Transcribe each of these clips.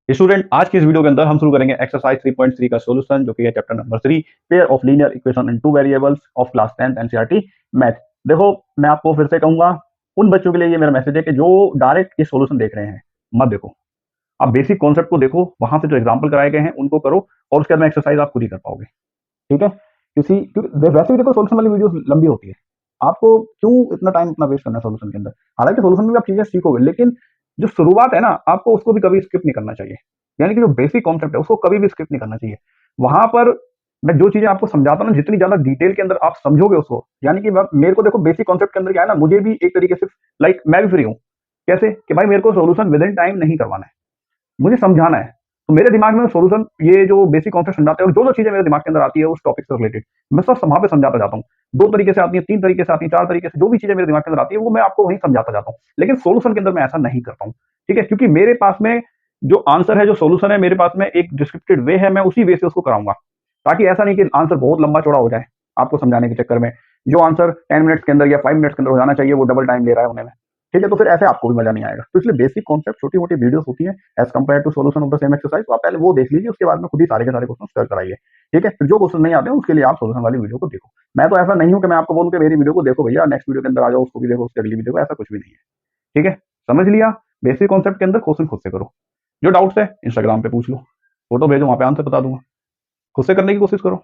Student, आज की इस वीडियो के अंदर हम शुरू करेंगे एक्सरसाइज 3.3 का सॉल्यूशन, जो कि है chapter number 3, pair of linear equation in two variables of class 10th NCERT math. देखो, मैं आपको फिर से कहूंगा, उन बच्चों के लिए ये मेरा मैसेज है कि जो डायरेक्ट ये सॉल्यूशन देख रहे हैं मत देखो। आप बेसिक कॉन्सेप्ट को देखो, वहां से जो एग्जाम्पल कराए गए हैं उनको करो, और उसके बाद में एक्सरसाइज आप खुद ही कर पाओगे। ठीक है? क्योंकि वैसे भी देखो, सॉल्यूशन वाली वीडियो लंबी होती है। आपको क्यों इतना टाइम अपना वेस्ट करना है सॉल्यूशन के अंदर? हालांकि सॉल्यूशन में भी आप चीजें सीखोगे, लेकिन जो शुरुआत है ना, आपको उसको भी कभी स्किप नहीं करना चाहिए। यानी कि जो बेसिक कॉन्सेप्ट है उसको कभी भी स्किप नहीं करना चाहिए। वहां पर मैं जो चीजें आपको समझाता हूं ना, जितनी ज्यादा डिटेल के अंदर आप समझोगे उसको, यानी कि मेरे को देखो, बेसिक कॉन्सेप्ट के अंदर क्या है ना, मुझे भी एक तरीके से लाइक मैं भी फ्री हूँ। कैसे कि भाई मेरे को सोल्यूशन विद इन टाइम नहीं करवाना है, मुझे समझाना है। तो मेरे दिमाग में सोल्यूशन, ये जो बेसिक कॉन्सेप्ट समझाते हैं और जो जो चीजें मेरे दिमाग के अंदर आती है उस टॉपिक से रिलेटेड, मैं सब वहां पे समझाता जाता हूँ। 2 तरीके से आती है, 3 तरीके से आती है, 4 तरीके से, जो भी चीजें मेरे दिमाग के अंदर आती है वो मैं आपको वहीं समझाता जाता हूँ। लेकिन सोल्यूशन के अंदर मैं ऐसा नहीं करता हूँ। ठीक है? क्योंकि मेरे पास में जो आंसर है, जो सोल्यूशन है, मेरे पास में एक डिस्क्रिप्टेड वे है, मैं उसी वे से उसको कराऊंगा। ताकि ऐसा नहीं कि आंसर बहुत लंबा चौड़ा हो जाए आपको समझाने के चक्कर में। जो आंसर 10 मिनट्स के अंदर या 5 मिनट्स के अंदर हो जाना चाहिए, वो डबल टाइम ले रहा है होने में। ठीक है? तो फिर ऐसे आपको भी मजा नहीं आएगा। तो इसलिए बेसिक कॉन्सेप्ट, छोटी मोटी वीडियोस होती है as compared to solution of the same exercise, तो आप पहले वो देख लीजिए, उसके बाद में खुद ही सारे के सारे क्वेश्चन कर कराइए। ठीक है? फिर जो क्वेश्चन नहीं आते हैं उसके लिए आप सोल्यूशन वाली वीडियो को देखो। मैं तो ऐसा नहीं हूं कि मैं आपको बोलूं कि मेरी वीडियो को देखो भैया, नेक्स्ट वीडियो के अंदर आ जाओ, उसको भी देखो, उसके अगली वीडियो को, ऐसा कुछ भी नहीं है। ठीक है? समझ लिया? बेसिक कॉन्सेप्ट के अंदर क्वेश्चन खुद से करो। जो डाउट्स है इंस्टाग्राम पे पूछ लो, फोटो भेजो, वहां पे आंसर बता दूंगा। खुद से करने की कोशिश करो।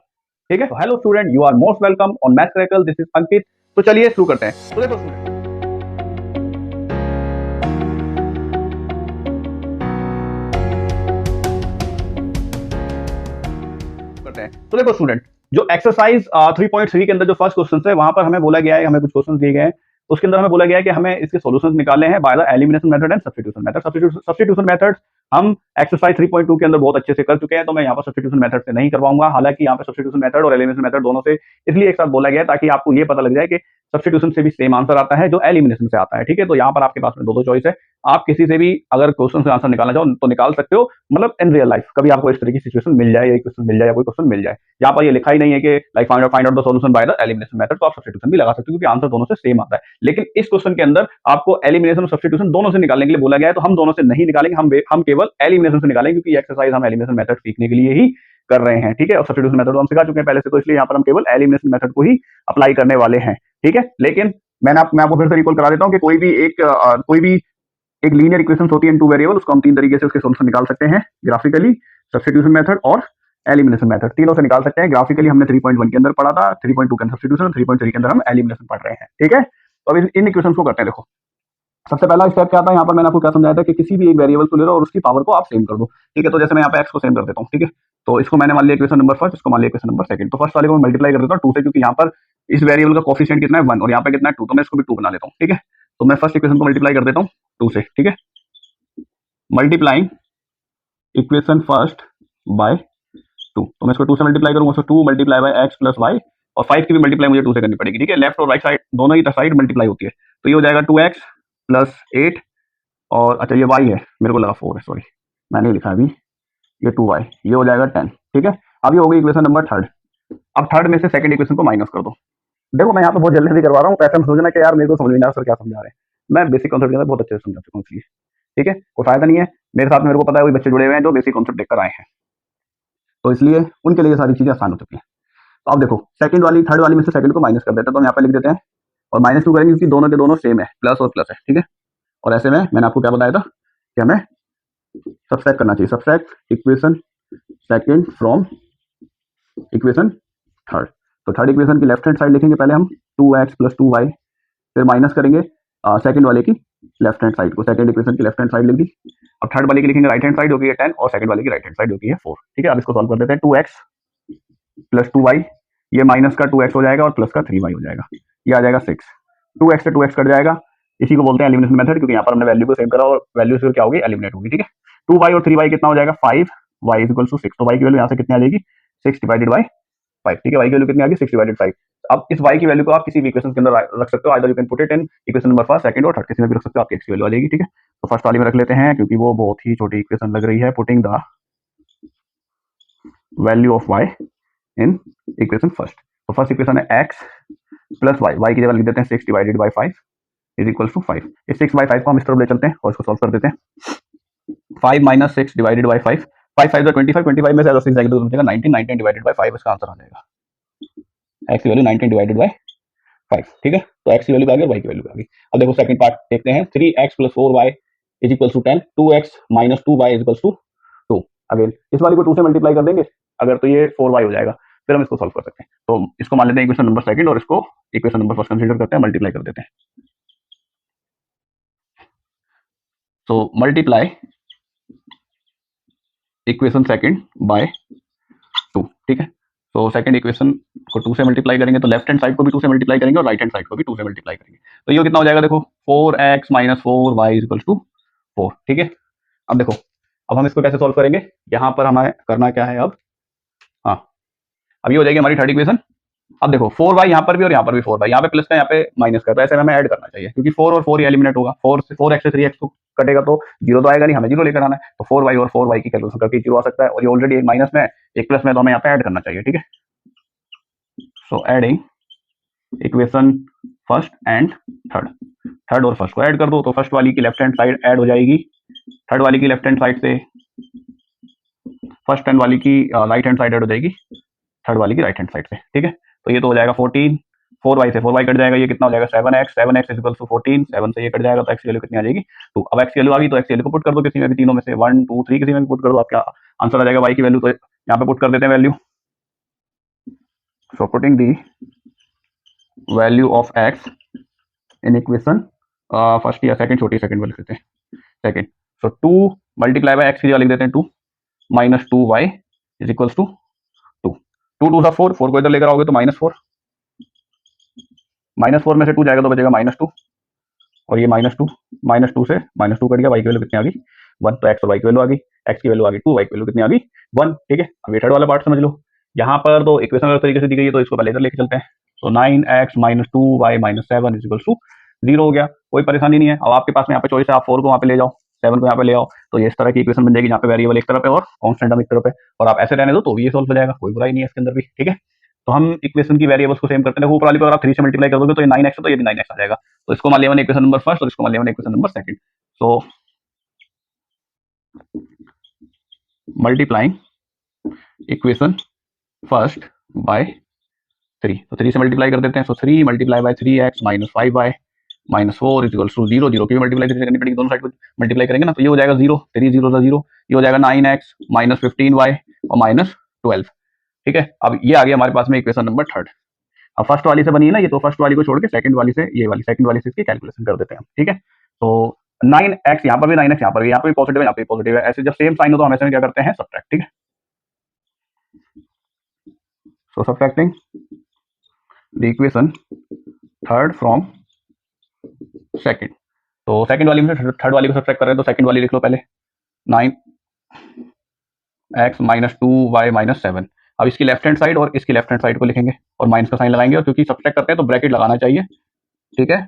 ठीक है? तो hello student, you are most welcome on Math Crackle, this is Ankit. तो चलिए शुरू करते हैं। तो देखो स्टूडेंट, करते हैं। तो देखो स्टूडेंट, जो एक्सरसाइज 3.3 के अंदर जो फर्स्ट क्वेश्चन है, वहां पर हमें बोला गया है, हमें कुछ क्वेश्चन दिए गए हैं। उसके अंदर हमें बोला गया है कि हमें इसके सॉल्यूशंस निकालने हैं by the elimination method and substitution method. Substitution method हम एक्सरसाइज 3.2 के अंदर बहुत अच्छे से कर चुके हैं, तो मैं यहाँ पर सब्स्टिट्यूशन मेथड से नहीं करवाऊंगा। हालांकि यहाँ पर सब्स्टिट्यूशन मेथड और एलिमिनेशन मेथड दोनों से इसलिए एक साथ बोला गया है ताकि आपको ये पता लग जाए कि सब्स्टिट्यूशन से भी सेम आंसर आता है जो एलिमिनेशन से आता है। ठीक है? तो यहाँ पर आपके पास में दो दो चॉइस है। आप किसी से भी अगर क्वेश्चन से आंसर निकालना चाहो तो निकाल सकते हो, मतलब इन रियल लाइफ कभी आपको इस तरह की सिचुएशन मिल जाए, या क्वेश्चन मिल जाए, या कोई क्वेश्चन मिल जाए यहाँ पर ये लिखा ही नहीं है कि like find out the solution by the elimination method, तो आप सब्स्टिट्यूशन भी लगा सकते हो क्योंकि आंसर दोनों से सेम आता है। लेकिन इस क्वेश्चन के अंदर आपको एलिमिनेशन और सब्स्टिट्यूशन दोनों से निकालने के लिए बोला गया है, तो हम दोनों से नहीं निकालेंगे, हम केवल एलिमिनेशन से निकालेंगे, क्योंकि एक्सरसाइज हम एलिमिनेशन मेथड सीखने के लिए ही कर रहे हैं। ठीक है? और सब्स्टिट्यूशन मेथड हम सिखा चुके हैं पहले से, तो इसलिए यहाँ पर हम केवल एलिमिनेशन मेथड को ही अप्लाई करने वाले हैं। ठीक है? लेकिन मैं आपको फिर से रिकॉल करा देता हूँ कि कोई भी एक लीनियर इक्वेशन होती है इन टू वेरिएबल, उसको हम 3 तरीके से उसके सॉल्यूशन निकाल सकते हैं, ग्राफिकली, सब्स्टिट्यूशन मेथड और एलिमिनेशन मेथड। तीनों से निकाल सकते हैं। ग्राफिकली हमने 3.1 के अंदर पढ़ा था, 3.2 के अंदर सब्स्टिट्यूशन, 3.3 के अंदर हम एलिमिनेशन पढ़ रहे हैं। ठीक है? तो अब इन इक्वेशन को करते हैं। देखो, सबसे पहला स्टेप क्या था, यहाँ पर मैंने आपको क्या समझाया था कि किसी भी एक वेरिएबल को ले लो और उसकी पावर को आप सेम कर दो। ठीक है? तो जैसे मैं यहाँ पे एक्स को सेम कर देता हूँ। ठीक है? तो इसको मैंने मान लिया इक्वेशन नंबर फर्स्ट, इसको मान लिया इक्वेशन नंबर सेकंड। तो फर्स्ट वाले को मैं मल्टीप्लाई कर देता हूँ 2 से, क्योंकि यहाँ पर इस वेरिएबल का कोफिशिएंट कितना है 1 और यहाँ पे कितना है 2, तो मैं इसको भी 2 बना लेता हूँ। ठीक है? तो मैं फर्स्ट इक्वेशन को मल्टीप्लाई कर देता हूँ 2 से। ठीक है? मल्टीप्लाइंग इक्वेशन फर्स्ट बाय 2, तो मैं इसको 2 से मल्टीप्लाई करूंगा, तो 2 multiply by x plus y, और 5 की भी मल्टीप्लाई मुझे 2 से करनी पड़ेगी। ठीक है? लेफ्ट और राइट साइड दोनों ही साइड मल्टीप्लाई होती है, तो ये हो जाएगा 2x प्लस 8, और अच्छा ये y है, मेरे को लगा 4 है, सॉरी मैंने लिखा अभी, ये 2y, ये हो जाएगा 10। ठीक है? अब ये हो गई इक्वेशन नंबर थर्ड। अब थर्ड में से सेकंड इक्वेशन को माइनस कर दो। देखो, मैं यहाँ पे बहुत जल्दी करवा रहा हूँ, पैसे में सोचना कि यार मेरे को समझ नहीं आ रहा सर क्या समझा रहे हैं। मैं बेसिक कॉन्सेप्ट के अंदर बहुत अच्छे से समझा चुका हूँ इसलिए। ठीक है? कोई फायदा नहीं है, मेरे साथ में मेरे को पता है वही बच्चे जुड़े हुए हैं जो बेसिक कॉन्सेप्ट देखकर आए हैं, तो इसलिए उनके लिए सारी चीजें आसान हो चुकी हैं। तो अब देखो, थर्ड वाली में से सेकंड को माइनस कर देते हैं, तो हम यहाँ पे लिख देते हैं, और -2 करेंगे क्योंकि दोनों के दोनों सेम है, प्लस और प्लस है। ठीक है? और ऐसे में मैंने आपको क्या बताया था कि हमें सब्सट्रैक्ट करना चाहिए, subtract equation second from equation third. तो थर्ड इक्वेशन की लेफ्ट हैंड साइड लिखेंगे पहले हम 2x प्लस 2y, फिर माइनस करेंगे सेकंड वाले की लेफ्ट हैंड साइड को, सेकंड इक्वेशन की लेफ्ट हैंड साइड लिख दी। अब थर्ड वाले की लिखेंगे राइट हैंड साइड जो कि है 10, और सेकंड वाले की राइट हैंड साइड जो कि है 4। ठीक है? अब इसको सॉल्व कर देते हैं। 2x प्लस 2y, ये माइनस का 2x हो जाएगा और प्लस का 3y हो जाएगा, ये आ जाएगा 6। 2x से 2x कट जाएगा, इसी को बोलते हैं एलिमिनेशन मेथड, क्योंकि यहाँ पर हमने वैल्यू को सेम करा और वैल्यू से क्या होगी, एलिमिनेट होगी। ठीक है? 2y और 3y कितना हो जाएगा 5, y इज इक्वल टू 6, तो y की वैल्यू यहाँ से कितनी आ जाएगी 6 डिवाइडेड बाई 5। ठीक है? y की वैल्यू कितनी आ गई 6 डिवाइडेड 5। अब इस y की वैल्यू को आप किसी भी इक्वेशन के अंदर रख सकते हो, either you can put it in equation number first, second और थर्ड, किसी में भी रख सकते हो, आपकी x की वैल्यू आ जाएगी। ठीक है? तो फर्स्ट वाली में रख लेते हैं क्योंकि वो बहुत ही छोटी इक्वेशन लग रही है, putting the value of y in equation first. तो फर्स्ट इक्वेशन है x प्लस y की जगह लिख देते हैं 6 divided by 5 is equal to 5। इस 6/5 को हम इस तरफ ले चलते हैं और इसको सॉल्व कर देते हैं। 5 माइनस 6 डिवाइडेड बाई 5, 5 5 25, 25 में से अगर 6 जाएगा तो बचेगा 19, 19 डिवाइडेड बाई 5 इसका आंसर आ जाएगा। एक्स की वैल्यू 19 डिवाइडेड बाई 5, ठीक है। तो एक्स की वैल्यू आ गई और वाई की वैल्यू आ गई। अब देखो सेकंड पार्ट देखते हैं। 3x plus 4y is equal to 10, 2x minus 2y is equal to 2। Again इस वाली को 2 से मल्टीप्लाई कर देंगे अगर, तो ये 4y हो जाएगा। फिर हम इसको सॉल्व कर सकते हैं। तो इसको मान लेते हैं इक्वेशन नंबर सेकंड और इसको इक्वेशन नंबर फर्स्ट कंसीडर करते हैं, मल्टीप्लाई कर देते हैं। तो मल्टीप्लाई इक्वेशन सेकंड बाय 2, ठीक है। तो सेकंड इक्वेशन को 2 से मल्टीप्लाई करेंगे तो लेफ्ट हैंड साइड को भी 2 से मल्टीप्लाई करेंगे और राइट हैंड साइड को भी 2 से मल्टीप्लाई करेंगे। तो ये कितना हो जाएगा देखो, 4x minus 4y is equal to 4, ठीक है। अब देखो, अब हम इसको कैसे सॉल्व करेंगे, यहाँ पर हमें करना क्या है अब, हाँ, अब ये हो जाएगी हमारी थर्ड इक्वेशन। अब देखो 4y यहाँ पर भी और यहाँ पर भी 4y, यहाँ पे प्लस का यहाँ पे माइनस का, तो ऐसे में हमें ऐड करना चाहिए क्योंकि 4 और 4 ही एलिमिनेट होगा। 4x से 3x को कटेगा तो जीरो तो आएगा नहीं, हमें जीरो लेकर आना है। तो 4y और 4y की कैलकुलेशन करके जीरो आ सकता है, और ये ऑलरेडी एक माइनस में है एक प्लस में, तो हमें यहाँ पे ऐड करना चाहिए, ठीक है। So adding equation first and third, third और फर्स्ट को ऐड कर दो तो फर्स्ट वाली की लेफ्ट हैंड साइड ऐड हो जाएगी थर्ड वाली की लेफ्ट हैंड साइड से, फर्स्ट हैंड वाली की राइट हैंड साइड ऐड हो जाएगी थर्ड वाली की राइट हैंड साइड से, ठीक है। तो ये तो हो जाएगा 14, 4y से 4y कट जाएगा, ये कितना हो जाएगा 7x, 7x is equal to 14, 7 से ये कट जाएगा तो x की वैल्यू कितनी आ जाएगी 2। अब x की वैल्यू आ गई तो x की वैल्यू को पुट कर दो किसी में भी, तीनों में से 1 2 3 किसी में भी पुट कर दो, आपका आंसर आ जाएगा y की वैल्यू। तो यहाँ पे पुट कर देते हैं value. So putting the value of x in equation first या सेकंड, छोटी सेकंड वाली लेते हैं सेकंड। सो 2 मल्टीप्लाई बाय x की जगह लिख देते हैं 2 minus 2y is equals to 2, 2 2 सा 4, 4 को इधर लेकर आओगे तो माइनस 4, माइनस 4 में से 2 जाएगा तो बचेगा माइनस 2, और ये माइनस टू से माइनस 2 कट गया, वाई की वैल्यू कितनी आ गई 1, तो एक्स और वाई की वैल्यू आ गई, एक्स की वैल्यू आ गई 2, वाई की वैल्यू कितनी आ गई 1, ठीक है। अब ये थर्ड वाला पार्ट समझ लो, यहाँ पर तो इक्वेशन अलग तरीके से दी गई है तो इसको पहले इधर लेके चलते हैं। तो 9x minus 2y minus 7 is equals to 0 हो गया, कोई परेशानी नहीं है। अब आपके पास में यहाँ पे चॉइस है, आप 4 को वहाँ पे ले जाओ, 7 को यहाँ पे ले आओ, तो ये इस तरह की इक्वेशन बन जाएगी जहाँ पे वेरिएबल एक तरफ है और कांस्टेंट एक तरफ है, और आप ऐसे रहने दो तो भी ये सॉल्व हो जाएगा, कोई बुराई नहीं है इसके अंदर भी, ठीक है। तो हम इक्वेशन की वेरिएबल्स को सेम करते हैं। ऊपर वाली को अगर आप 3 से मल्टीप्लाई कर दोगे तो ये 9x है तो ये भी 9x आ जाएगा। तो इसको मान लिया मैंने इक्वेशन नंबर फर्स्ट और इसको मान लिया मैंने equation number second. So multiplying equation first by 3, तो 3 से मल्टीप्लाई कर देते हैं। So 3 multiply by 3x minus 5y minus 4 is equals to 0, 0 की मल्टीप्लाई 3 से करनी पड़ेगी, दोनों साइड को मल्टीप्लाई करेंगे ना, तो ये हो जाएगा 0, 3 0 सा 0, ये हो जाएगा 9x माइनस 15y और माइनस 12, ठीक है। अब ये आ गया हमारे पास में इक्वेशन नंबर थर्ड। अब फर्स्ट वाली से बनी है ना ये, तो फर्स्ट वाली को छोड़ के सेकंड वाली से, ये वाली सेकंड वाली से इसकी कैलकुलेशन कर देते हैं, ठीक है। तो 9x यहाँ पर भी 9x यहाँ पर भी पॉजिटिव है, यहाँ पे पॉजिटिव है, ऐसे जब सेम साइन हो तो हम ऐसे में क्या करते हैं सब्ट्रैक्ट, ठीक है। So subtracting the equation third from second, तो सेकंड वाली में से थर्ड वाली को सब्ट्रैक्ट कर रहे हैं तो सेकंड वाली लिख लो पहले, 9x माइनस 2y माइनस 7। अब इसकी लेफ्ट हैंड साइड और इसकी लेफ्ट हैंड साइड को लिखेंगे और माइनस का साइन लगाएंगे, और क्योंकि सब्ट्रैक्ट करते हैं तो ब्रैकेट लगाना चाहिए, ठीक है।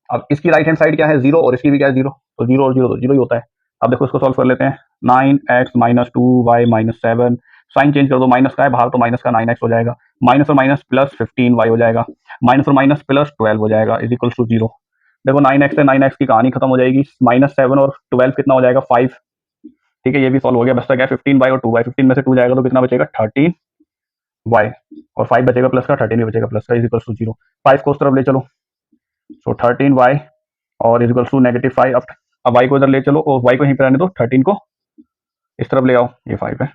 अब इसकी राइट हैंड साइड क्या है 0 और इसकी भी क्या है 0, तो 0 और 0 तो 0 ही होता है। अब देखो इसको सॉल्व कर लेते हैं, 9x minus 2y minus 7, sign change कर दो, माइनस का है बाहर तो माइनस का 9x हो जाएगा, माइनस और माइनस प्लस 15y हो जाएगा, माइनस और माइनस प्लस 12 हो जाएगा इज इक्वल टू 0। देखो 9x से 9x की कहानी खत्म हो जाएगी, माइनस 7 और 12 कितना हो जाएगा 5, ठीक है, ये भी सॉल्व हो गया। बचता क्या 15y और 2y, 15 में से 2 जाएगा तो कितना बचेगा 13y, और 5 बचेगा प्लस का, 13 भी बचेगा प्लस का इज इक्वल टू 0। 5 को उस तरफ ले चलो, सो 13y और इज इक्वल टू नेगेटिव 5। अब y को इधर ले चलो और y को यहीं पर रहने दो, 13 को इस तरफ ले आओ, ये 5 है,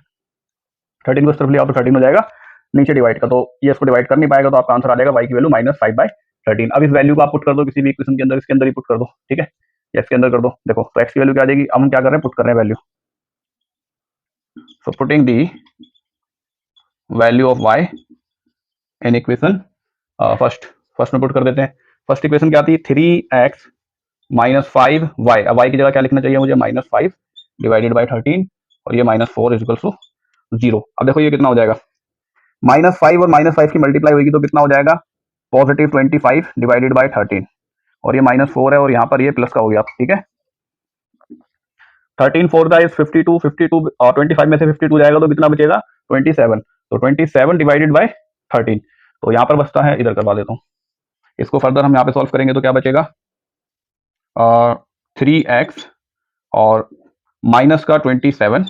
13 को इस तरफ ले आओ तो 13 हो जाएगा नीचे डिवाइड का, तो ये इसको डिवाइड कर नहीं पाएगा तो आपका आंसर आ जाएगा y की वैल्यू माइनस 5/13। अब इस वैल्यू को आप पुट कर दो किसी भी इक्वेशन के अंदर, इसके अंदर ही पुट कर दो, ठीक है, या इसके अंदर कर दो। देखो तो x की वैल्यू क्या आ जाएगी, अब हम क्या कर रहे हैं पुट कर रहे हैं value. So putting the value of y in equation first में पुट कर देते हैं। फर्स्ट इक्वेशन क्या आती है 3x माइनस 5y, अब y की जगह क्या लिखना चाहिए मुझे माइनस 5 डिवाइडेड बाई 13, और ये माइनस 4 इज इक्वल टू 0। अब देखो ये कितना हो जाएगा, माइनस 5 और माइनस 5 की मल्टीप्लाई होगी तो कितना हो जाएगा पॉजिटिव 25 डिवाइडेड बाई 13, और ये माइनस 4 है और यहाँ पर ये प्लस का हो गया, ठीक है। 13 4 का इज 52, 52 और 25 में से 52 जाएगा तो कितना बचेगा 27, तो 27 डिवाइडेड बाई 13, तो यहाँ पर बचता है, इधर करवा देता हूँ इसको, फर्दर हम यहाँ पे सॉल्व करेंगे तो क्या बचेगा 3x और माइनस का 27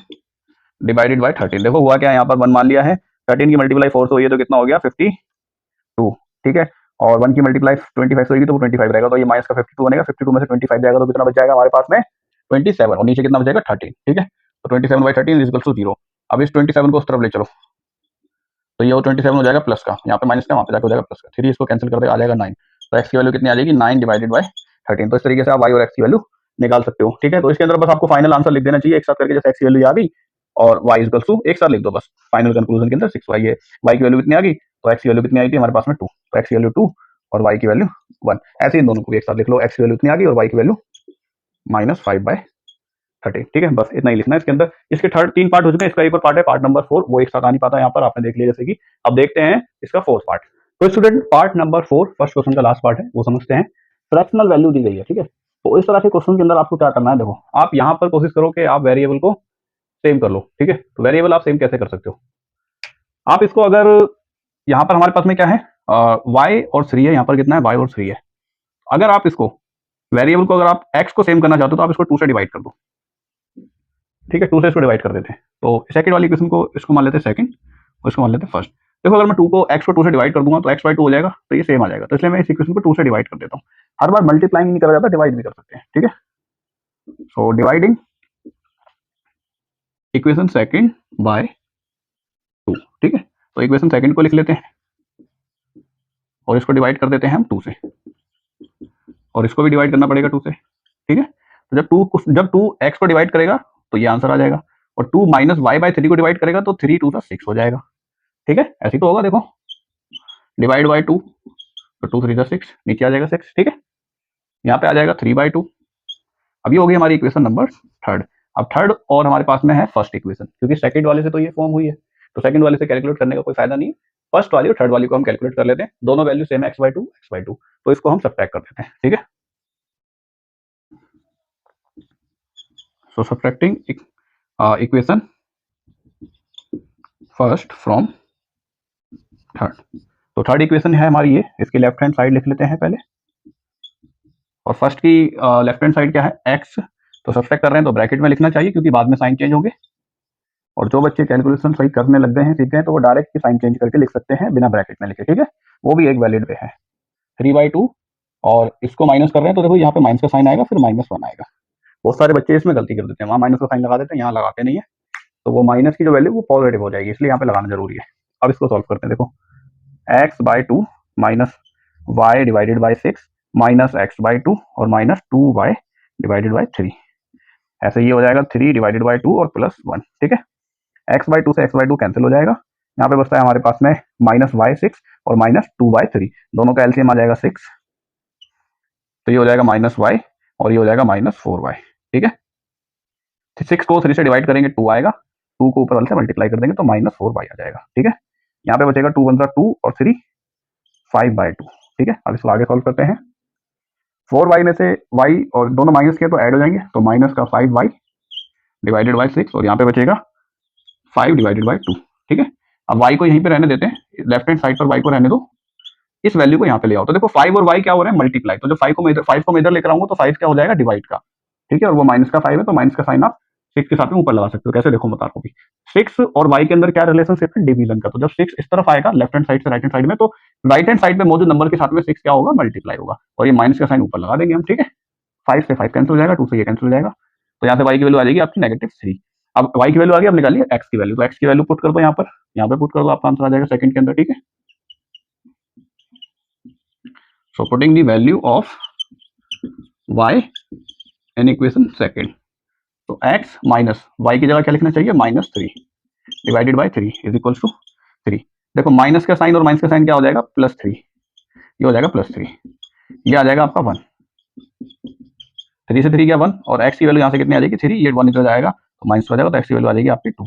डिवाइडेड बाय 13। देखो हुआ क्या है, यहाँ पर 1 मान लिया है, 13 की मल्टीप्लाई 4 से हुई है तो कितना हो गया 52, ठीक है। और 1 की मल्टीप्लाई 25 से होगी तो वो 25 रहेगा, तो ये माइनस का 52 बनेगा, 52 में से 25 जाएगा तो कितना बच जाएगा हमारे पास में 27, और नीचे कितना बचेगा 13, ठीक है। तो 27/13 इज इक्वल टू 0। अब इस 27 को उस तरफ ले चलो, तो ये 27 हो जाएगा प्लस का, यहाँ पे माइनस का, वहाँ पे जाकर हो जाएगा प्लस का, 3 इसको कैंसिल कर देगा, आ जाएगा 9। तो एक्स की वैल्यू कितनी आ जाएगी 9 डिवाइडेड बाय 13। तो इस तरीके से आप वाई और एक्स की वैल्यू निकाल सकते हो, ठीक है। तो इसके अंदर बस आपको फाइनल आंसर लिख देना चाहिए एक साथ करके, जैसे एक्स की वैल्यू आ गई और वाई इक्वल टू एक साथ लिख दो बस, फाइनल कंक्लूजन के अंदर 6y है। वाई की वैल्यू कितनी आ गई, तो एक्स की वैल्यू कितनी आई थी हमारे पास में 2, तो एक्स की वैल्यू 2 और वाई की वैल्यू 1। ऐसे इन दोनों को भी एक साथ लिख लो, एक्स की वैल्यू कितनी आ गई और वाई की वैल्यू -5/30, ठीक है। बस इतना ही लिखना है इसके अंदर। इसके थर्ड 3 पार्ट हो चुके हैं, इसका एक और पार्ट है पार्ट नंबर 4, वो एक साथ आ नहीं पाता यहाँ पर, आपने देख लिया जैसे कि। अब देखते हैं इसका 4th पार्ट। तो student part number 4 first question का लास्ट पार्ट है, वो समझते हैं। फ्रैक्शनल वैल्यू दी गई है, ठीक है। तो इस तरह के क्वेश्चन के अंदर आपको क्या करना है, देखो आप यहाँ पर कोशिश करो कि आप वेरिएबल को सेम कर लो, ठीक है। तो वेरिएबल आप सेम कैसे कर सकते हो, आप इसको अगर यहाँ पर हमारे पास में क्या है y और 3 है, यहाँ पर कितना है y और 3 है। अगर आप इसको वेरिएबल को अगर आप x को सेम करना चाहते हो तो आप इसको 2 से डिवाइड कर दो, ठीक है। 2 से इसको डिवाइड कर देते हैं, तो सेकंड वाली इक्वेशन को इसको मान लेते हैं सेकंड और इसको मान लेते हैं फर्स्ट। देखो अगर मैं x को 2 से डिवाइड कर दूंगा तो x/2 हो जाएगा, तो ये सेम आ जाएगा, तो इसलिए मैं इस इक्वेशन को 2 से डिवाइड कर देता हूँ। हर बार मल्टीप्लाइंग नहीं करा जाता, डिवाइड भी कर सकते हैं, ठीक है। So dividing equation second by 2, ठीक है। तो इक्वेशन सेकंड को लिख लेते हैं और इसको डिवाइड कर देते हैं हम 2 से, और इसको भी डिवाइड करना पड़ेगा 2 से, ठीक है। तो जब 2 x को डिवाइड करेगा तो ये आंसर आ जाएगा, और 2 माइनस y/3 को डिवाइड करेगा तो 3 2 6 हो जाएगा, ठीक है। ऐसे ही तो होगा, देखो डिवाइड बाय 2, तो 2 3 6 नीचे आ जाएगा 6, ठीक है। यहाँ पे आ जाएगा 3/2। अब ये हो गई हमारी इक्वेशन नंबर थर्ड। अब थर्ड और हमारे पास में है फर्स्ट इक्वेशन, क्योंकि सेकंड वाले से तो ये फॉर्म हुई है, तो सेकंड वाले से कैलकुलेट करने का कोई फायदा नहीं। फर्स्ट वाली और थर्ड वाली को हम कैलकुलेट कर लेते हैं, दोनों वैल्यू सेम है x/2, तो इसको हम सब्ट्रैक्ट कर देते हैं, ठीक है। So subtracting equation first from third. तो थर्ड इक्वेशन है हमारी ये, इसकी लेफ्ट हैंड साइड लिख लेते हैं पहले, और फर्स्ट की लेफ्ट हैंड साइड क्या है x, तो सब्ट्रैक्ट कर रहे हैं तो ब्रैकेट में लिखना चाहिए क्योंकि बाद में साइन चेंज होंगे। और जो बच्चे कैलकुलेशन सही करने लग गए हैं, सीख गए हैं, तो वो डायरेक्ट ही साइन चेंज करके लिख सकते हैं बिना ब्रैकेट में लिखे, ठीक है। वो भी एक वैलिड वे है। 3/2 और इसको माइनस कर रहे हैं तो देखो यहाँ पे माइनस का साइन आएगा, फिर -1 आएगा। बहुत सारे बच्चे इसमें गलती कर देते हैं, वहाँ माइनस का साइन लगा देते हैं, यहाँ लगाते नहीं है, तो वो माइनस की जो वैल्यू वो पॉजिटिव हो जाएगी, इसलिए यहाँ पे लगाना जरूरी है। अब इसको सॉल्व करते हैं, देखो x/2 minus y divided by 6 minus x/2 और माइनस 2y डिवाइडेड बाई 3, ऐसे ये हो जाएगा 3 डिवाइडेड बाई 2 और +1, ठीक है। x/2 से x/2 कैंसिल हो जाएगा, यहाँ पे बचता है हमारे पास में -y6 और -2/3, दोनों का एलसीएम आ जाएगा 6, तो ये हो जाएगा -y और ये हो जाएगा -4y, ठीक है। 6 को 3 से डिवाइड करेंगे 2 आएगा, 2 को ऊपर वाले से मल्टीप्लाई कर देंगे तो -4y आ जाएगा, ठीक है। यहाँ पे बचेगा 2 × 2 और 3 5/2, ठीक है। अब इसको आगे सॉल्व करते हैं। 4y में से y और दोनों माइनस किया तो ऐड हो जाएंगे, तो माइनस का 5y डिवाइडेड बाई 6 और यहाँ पे बचेगा 5 डिवाइडेड बाई 2, ठीक है। अब y को यहीं पे रहने देते हैं, लेफ्ट हैंड साइड पर y को रहने दो, इस वैल्यू को यहाँ पे ले आओ, तो देखो 5 और y क्या हो रहे हैं मल्टीप्लाई, तो जब 5 को मैं इधर लेकर आऊंगा तो 5 क्या हो जाएगा डिवाइड का, ठीक है। और वो माइनस का 5 है तो माइनस का साइन आप 6 के साथ में ऊपर लगा सकते हो, कैसे देखो बता रहा हूँ। 6 और y के अंदर क्या रिलेशनशिप है, डिवीजन का, तो जब 6 इस तरफ आएगा लेफ्ट हैंड साइड से राइट हैंड साइड में, तो राइट हैंड साइड में मौजूद नंबर के साथ में 6 क्या होगा मल्टीप्लाई होगा, और ये माइनस का साइन ऊपर लगा देंगे हम, ठीक है। 5 से 5 कैंसिल हो जाएगा, 2 से ये कैंसिल हो जाएगा, तो यहाँ से y की वैल्यू आ जाएगी आपकी -3। अब y की वैल्यू आ गई, अब निकालिए x की वैल्यू, तो x की वैल्यू पुट कर दो यहाँ पे पुट कर दो, आपका आंसर आ जाएगा सेकंड के अंदर, ठीक है। So putting the value of y in equation second, तो x माइनस y की जगह क्या लिखना चाहिए -3 divided by 3 is equal to 3। देखो माइनस का साइन और माइनस का साइन क्या हो जाएगा +3, ये हो जाएगा +3, ये आ जाएगा आपका 1, 3 से 3 गया 1, और x की वैल्यू यहाँ से कितनी आ जाएगी 3, ये 1 इधर जाएगा तो माइनस हो जाएगा, तो x की वैल्यू आ जाएगी आपकी 2,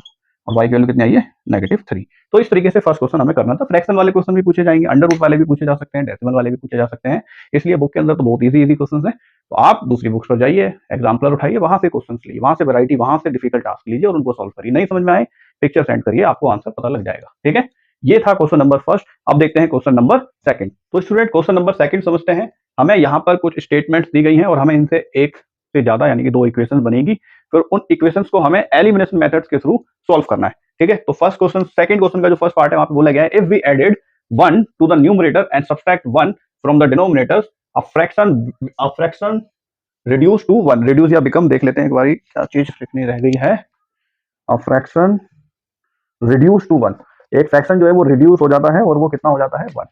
और y की वैल्यू कितनी आई है -3। तो इस तरीके से फर्स्ट क्वेश्चन हमें करना था। फ्रैक्शन वाले क्वेश्चन भी पूछे जाएंगे, अंडर रूट वाले भी पूछे जा सकते हैं, डेसिमल वाले भी पूछे जा सकते हैं, इसलिए बुक के अंदर तो बहुत इजी क्वेश्चन है। तो आप दूसरी बुक्स पर जाइए, एग्जाम्पलर उठाइए, वहां से क्वेश्चन लीजिए, वहां से वैरायटी, वहां से डिफिकल्ट टास्क लीजिए और उनको सॉल्व करिए। नहीं समझ में आए पिक्चर सेंड करिए, आपको आंसर पता लग जाएगा, ठीक है। ये था क्वेश्चन नंबर फर्स्ट। अब देखते हैं क्वेश्चन नंबर सेकंड। तो स्टूडेंट क्वेश्चन नंबर सेकंड समझते हैं। हमें यहाँ पर कुछ स्टेटमेंट्स दी गई हैं और हमें इनसे एक से ज्यादा यानी कि 2 इक्वेशंस बनेगी, फिर उन इक्वेशंस को हमें एलिमिनेशन मेथड्स के थ्रू सॉल्व करना है। ठीक है, तो फर्स्ट क्वेश्चन, सेकंड क्वेश्चन का जो फर्स्ट पार्ट है वहां पे बोला गया है if we added 1 to the numerator and subtract 1 from the denominators a fraction reduce to 1, reduce या बिकम देख लेते हैं एक बारी क्या चीज लिखनी रह गई है। अ फ्रैक्शन रिड्यूस टू 1, एक फ्रैक्शन जो है वो रिड्यूस हो जाता है और वो कितना हो जाता है 1,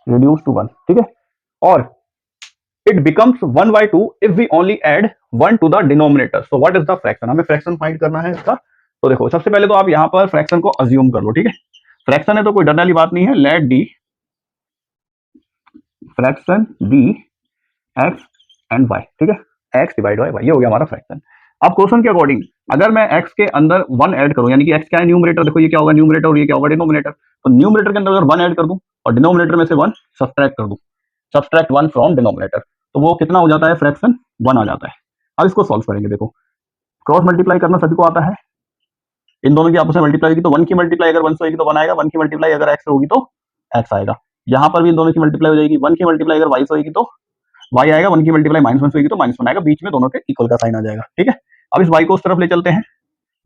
रिड्यूस टू 1। ठीक है, और it becomes 1 by 2 if we only add 1 to the denominator, so what is the fraction, हमें फ्रैक्शन फाइंड करना है इसका। तो देखो सबसे पहले तो आप यहां पर फ्रैक्शन को अज्यूम कर लो। ठीक है, फ्रैक्शन है तो कोई डरने वाली बात नहीं है, let the fraction be x and y. ठीक है, एक्स डिवाइड बाई वाई, ये हो गया हमारा फ्रैक्शन। अब क्वेश्चन के अकॉर्डिंग अगर मैं x के अंदर 1 ऐड करूं, यानी कि x क्या है न्यूमरेटर, देखो ये क्या होगा न्यूमरेटर और ये क्या होगा डिनोमिनेटर, तो न्यूमरेटर के अंदर अगर 1 ऐड कर दूं और डिनोमिनेटर में से 1 सब्ट्रैक्ट कर दूं, सब्ट्रैक्ट 1 फ्रॉम डिनोमिनेटर, तो वो कितना हो जाता है फ्रैक्शन 1 आ जाता है। अब इसको सॉल्व करेंगे, देखो क्रॉस मल्टीप्लाई करना सभी को आता है, इन दोनों की आपस में मल्टीप्लाई होगी तो 1 की मल्टीप्लाई अगर 1 से होगी तो 1 आएगा, 1 की मल्टीप्लाई अगर x से होगी तो x आएगा। यहाँ पर भी इन दोनों की मल्टीप्लाई हो जाएगी, 1 की मल्टीप्लाई अगर y से होगी तो y आएगा, 1 की मल्टीप्लाई -1 से होगी तो -1 आएगा, बीच में दोनों के इक्वल का साइन आ जाएगा। ठीक है, अब इस y को उस तरफ ले चलते हैं,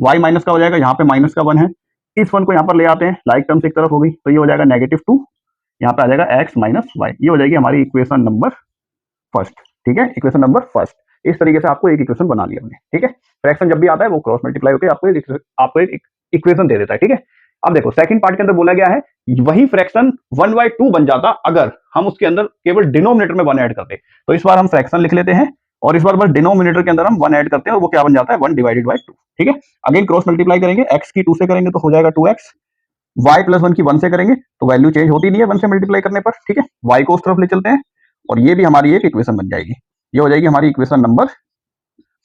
y माइनस का हो जाएगा, यहाँ पे माइनस का 1 है, इस 1 को यहाँ पर ले आते हैं, लाइक टर्म्स एक तरफ हो गई तो ये हो जाएगा -2, यहाँ पे आ जाएगा x माइनस वाई, ये हो जाएगी हमारी इक्वेशन नंबर फर्स्ट। ठीक है, इक्वेशन नंबर फर्स्ट। इस तरीके से आपको एक इक्वेशन बना लिया हमने। ठीक है, फ्रैक्शन जब भी आता है वो क्रॉस मल्टीप्लाई होकर आपको एक इक्वेशन दे देता है। ठीक है, अब देखो सेकंड पार्ट के अंदर बोला गया है वही फ्रैक्शन 1 by 2 बन जाता अगर हम उसके अंदर केवल डिनोमिनेटर में 1 ऐड करते। तो इस बार हम फ्रैक्शन लिख लेते हैं और इस बार बस डिनोमिनेटर के अंदर हम 1 ऐड करते हैं और वो क्या बन जाता है 1 डिवाइडेड बाई 2। ठीक है, अगेन क्रॉस मल्टीप्लाई करेंगे, x की 2 से करेंगे तो हो जाएगा 2x, y प्लस 1 की 1 से करेंगे तो वैल्यू चेंज होती नहीं है 1 से मल्टीप्लाई करने पर। ठीक है, y को उस तरफ ले चलते हैं और ये भी हमारी एक इक्वेशन बन जाएगी, ये हो जाएगी हमारी इक्वेशन नंबर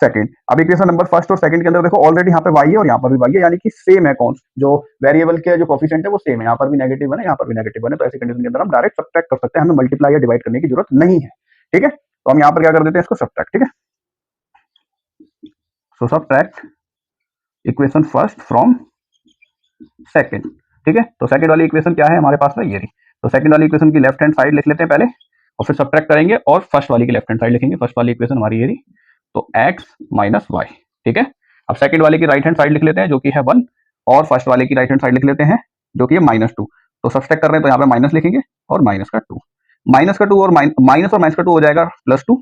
सेकंड। अब इक्वेशन नंबर फर्स्ट और सेकंड के अंदर देखो ऑलरेडी यहाँ पे y है और यहाँ पर भी y है, यानी कि सेम है, कौन जो वेरिएबल के जो कोफिशिएंट है वो सेम है, यहाँ पर भी नेगेटिव है, यहाँ पर भी नेगेटिव है, तो ऐसी कंडीशन के अंदर हम डायरेक्ट सब्ट्रैक्ट कर सकते हैं, हमें मल्टीप्लाई या डिवाइड करने की जरूरत नहीं है। ठीक है, तो हम यहाँ पर क्या कर देते हैं इसको सब्ट्रैक्ट। ठीक है, so subtract equation first from second. ठीक है, तो सेकंड वाली इक्वेशन क्या है हमारे पास में, ये रही। तो सेकंड वाली इक्वेशन की लेफ्ट हैंड साइड लिख लेते हैं पहले और फिर सब्ट्रैक्ट करेंगे और फर्स्ट वाली की लेफ्ट हैंड साइड लिखेंगे। फर्स्ट वाली इक्वेशन हमारी ये रही, तो x माइनस वाई। ठीक है, अब सेकंड वाले की राइट हैंड साइड लिख लेते हैं जो कि है 1 और फर्स्ट वाले की राइट हैंड साइड लिख लेते हैं जो कि है -2। तो सब्ट्रैक्ट कर रहे हैं तो यहाँ पे माइनस लिखेंगे और माइनस का 2, माइनस का 2 और माइनस का 2 हो जाएगा +2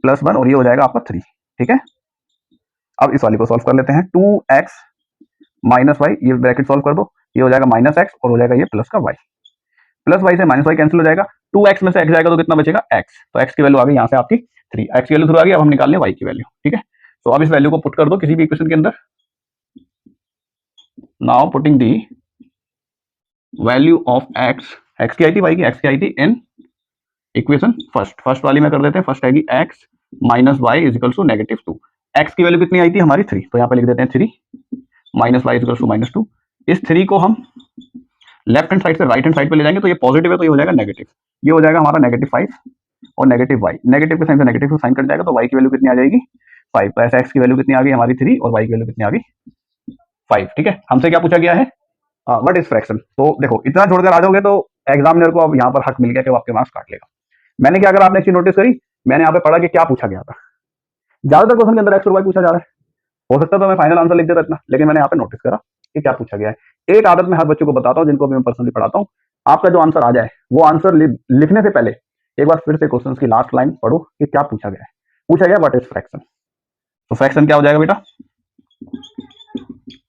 +1 और ये हो जाएगा आपका 3। ठीक है, अब इस वाली को सॉल्व कर लेते हैं, 2x माइनस वाई, ये ब्रैकेट सॉल्व कर दो, ये हो जाएगा -x और हो जाएगा ये प्लस का y, प्लस वाई से माइनस वाई कैंसिल हो जाएगा, 2x में से x जाएगा तो कितना बचेगा x, तो x की वैल्यू आ गई यहाँ से आपकी 3, x की वैल्यू थ्रू आ गई। अब हम निकाल लें y की वैल्यू। ठीक है, तो अब इस वैल्यू को पुट कर दो किसी भी इक्वेशन के अंदर, now putting the value of x की आई थी, y की x की आई थी इन इक्वेशन फर्स्ट वाली में कर देते हैं, फर्स्ट आएगी x minus y is equals to -2, x की वैल्यू कितनी आई थी हमारी 3, तो यहाँ पे लिख देते हैं 3 minus y is equals to -2, इस 3 को हम लेफ्ट हैंड साइड से राइट हैंड साइड पे ले जाएंगे तो ये पॉजिटिव है तो ये हो जाएगा नेगेटिव, ये हो जाएगा हमारा -5 और -y, नेगेटिव के साइन से नेगेटिव साइन कट जाएगा तो y की वैल्यू कितनी आ जाएगी 5, तो ऐसा x की वैल्यू कितनी आ गई हमारी 3 और y की वैल्यू कितनी आ गई 5। ठीक है, हमसे क्या पूछा गया है व्हाट इज फ्रैक्शन, तो देखो इतना छोड़कर आ जाओगे तो एग्जामिनर को अब यहाँ पर हक मिल गया कि वो आपके मार्क्स काट लेगा। मैंने क्या करा, आपने एक चीज नोटिस करी, मैंने यहाँ पे पढ़ा कि क्या पूछा गया था, ज्यादातर क्वेश्चन के अंदर x और y पूछा जा रहा है, हो सकता है तो मैं फाइनल आंसर लिख देता इतना, लेकिन मैंने यहाँ पे नोटिस करा कि क्या पूछा गया है। एक आदत मैं हर बच्चों को बताता हूँ जिनको भी मैं पर्सनली पढ़ाता हूँ, आपका जो आंसर आ जाए वो आंसर लिखने से पहले एक बार फिर से क्वेश्चन की लास्ट लाइन पढ़ो कि क्या पूछा गया है। पूछा गया व्हाट इज फ्रैक्शन, तो फ्रैक्शन क्या हो जाएगा बेटा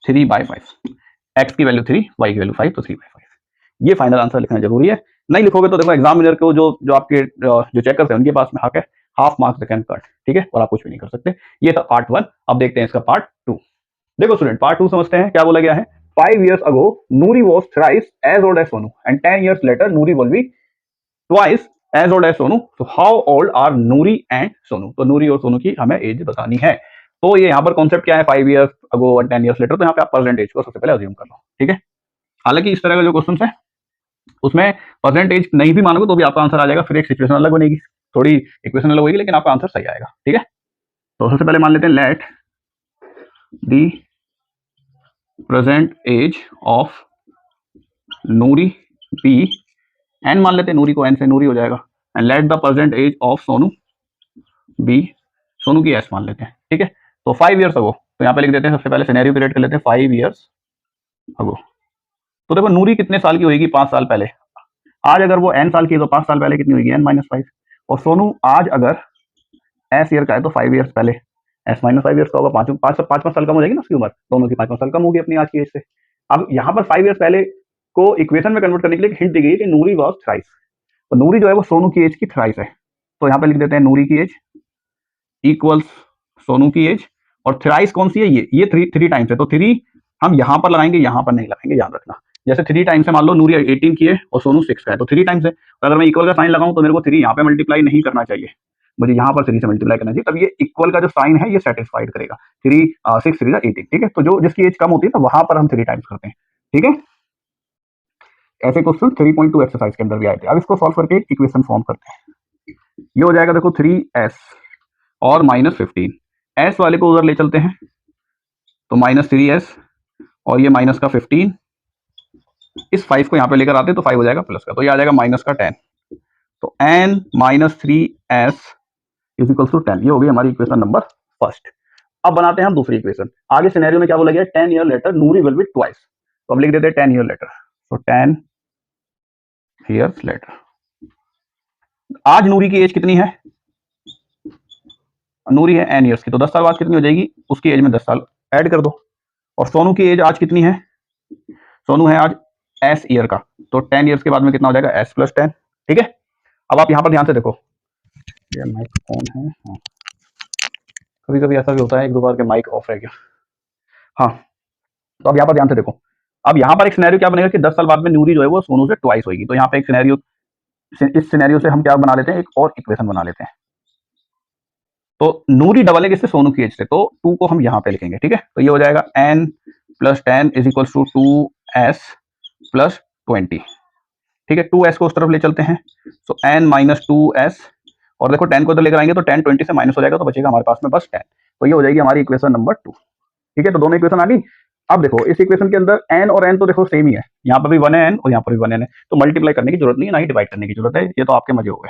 3/5, x की वैल्यू 3, y की वैल्यू 5, तो 3/5, ये फाइनल आंसर लिखना जरूरी है। नहीं लिखोगे तो देखो एग्जामिनर को जो आपके जो चेकर्स है उनके पास में हक है, half marks they can cut. ठीक है, और आप कुछ भी नहीं कर सकते। ये था पार्ट 1, अब देखते हैं इसका पार्ट 2। देखो स्टूडेंट पार्ट 2 समझते हैं, क्या बोला गया है, 5 years ago Nuri was thrice as old as Sonu and 10 years later Nuri will be twice as old as Sonu, so how old are Nuri and Sonu, तो नूरी और सोनू की हमें एज बतानी है। तो ये यहाँ पर कॉन्सेप्ट क्या है 5 years ago और 10 years later, तो यहाँ पे आप परसेंटेज को सबसे पहले अज्यूम कर लो। ठीक है, हालांकि इस तरह का जो क्वेश्चन है उसमें परसेंटेज नहीं भी मानोगे तो भी आपका आंसर आ जाएगा, फिर एक सिचुएशन अलग बनेगी, थोड़ी इक्वेशन अलग होगी, लेकिन आपका आंसर सही आएगा। ठीक है, तो सबसे पहले मान लेते हैं let the present age of Noori be, n मान लेते हैं, नूरी को एन से नूरी हो जाएगा, and let the present age of Sonu be, Sonu की एस मान लेते हैं, ठीक है। तो 5 ईयर्स अगो, तो यहाँ पे लिख देते हैं, सबसे पहले सिनेरियो क्रिएट कर लेते हैं 5 ईयर्स अगो। तो देखो नूरी कितने साल की होगी, 5 साल पहले। आज अगर वो n साल की है तो 5 साल पहले कितनी होगी, n-5। और सोनू आज अगर s ईयर का है तो 5 ईयर्स पहले s-5 ईयर्स का होगा, 5 साल कम हो जाएगी ना उसकी उम्र, दोनों की 5 साल कम होगी अपनी आज की एज से। अब यहाँ पर 5 ईयर्स पहले को इक्वेशन में कन्वर्ट करने के लिए हिंट दी गई है कि नूरी वॉज थ्राइस, तो नूरी जो है वो सोनू की एज की थ्राइस है। तो यहाँ पे लिख देते हैं नूरी की एज इक्वल्स सोनू की एज, और थ्राइस कौन सी है, ये 3 टाइम्स है, तो 3 हम यहाँ पर लगाएंगे, यहाँ पर नहीं लगाएंगे, याद रखना। जैसे 3 टाइम्स है, मान लो नूरी 18 की है और सोनू 6 का है, तो 3 टाइम्स है। तो अगर मैं इक्वल का साइन लगाऊं तो मेरे को 3 यहाँ पे मल्टीप्लाई नहीं करना चाहिए, मुझे यहाँ पर 3 से मल्टीप्लाई करना चाहिए, तब ये इक्वल का जो साइन है ये सेटिस्फाइड करेगा। 3 6 3 18, ठीक है। तो जो जिसकी एज कम होती है तो वहां पर हम 3 टाइम्स करते हैं, ठीक है। ऐसे क्वेश्चन 3.2 एक्सरसाइज के अंदर भी आए थे। अब इसको सॉल्व करके इक्वेशन फॉर्म करते हैं। ये हो जाएगा देखो 3s और -15, s वाले को उधर ले चलते हैं तो -3s और ये माइनस का 15, इस 5 को यहाँ पे लेकर आते हैं तो 5 हो जाएगा प्लस का, तो ये आ जाएगा माइनस का 10। तो n - 3s is equal to 10, ये हो गई हमारी इक्वेशन नंबर फर्स्ट। अब बनाते हैं हम दूसरी इक्वेशन। आगे सिनेरियो में क्या बोला गया, 10 year later Noori will be twice, तो अब लिख देते हैं 10 ईयर लेटर। तो 10 ईयर्स लेटर, आज नूरी की एज कितनी है, नूरी है n ईयर्स की, तो 10 साल बाद कितनी हो जाएगी, उसकी एज में 10 साल ऐड कर दो। और सोनू की एज आज कितनी है, सोनू है आज s ईयर का, तो 10 ईयर्स के बाद में कितना हो जाएगा, s + 10, ठीक है। अब आप यहाँ पर ध्यान से देखो, ये माइक ऑन है, हाँ कभी कभी ऐसा भी होता है, एक दो बार के माइक ऑफ रह गया, हाँ। तो अब यहाँ पर ध्यान से देखो, अब यहाँ पर एक सिनेरियो क्या बनेगा कि 10 साल बाद में नूरी जो है वो सोनू से ट्वाइस होगी, तो यहाँ पे एक सिनेरियो, इस सिनेरियो से हम क्या बना लेते हैं, एक और इक्वेशन बना लेते हैं। तो नूरी डबल है किससे, सोनू की एज से, तो 2 को हम यहाँ पे लिखेंगे, ठीक है। तो ये हो जाएगा n + 10 is equal to 2s + 20, ठीक है। 2s को उस तरफ ले चलते हैं, तो n - 2s, और देखो 10 को इधर लेकर आएंगे तो 10 20 से माइनस हो जाएगा, तो बचेगा हमारे पास में बस 10। तो ये हो जाएगी हमारी इक्वेशन नंबर 2, ठीक है। तो दोनों इक्वेशन आ गई। अब देखो इस इक्वेशन के अंदर n और n तो देखो सेम ही है, यहाँ पर भी 1 है n और यहाँ पर भी 1 n है, तो मल्टीप्लाई करने की जरूरत नहीं है, ना ही डिवाइड करने की जरूरत है, ये तो आपके मजे हो गए,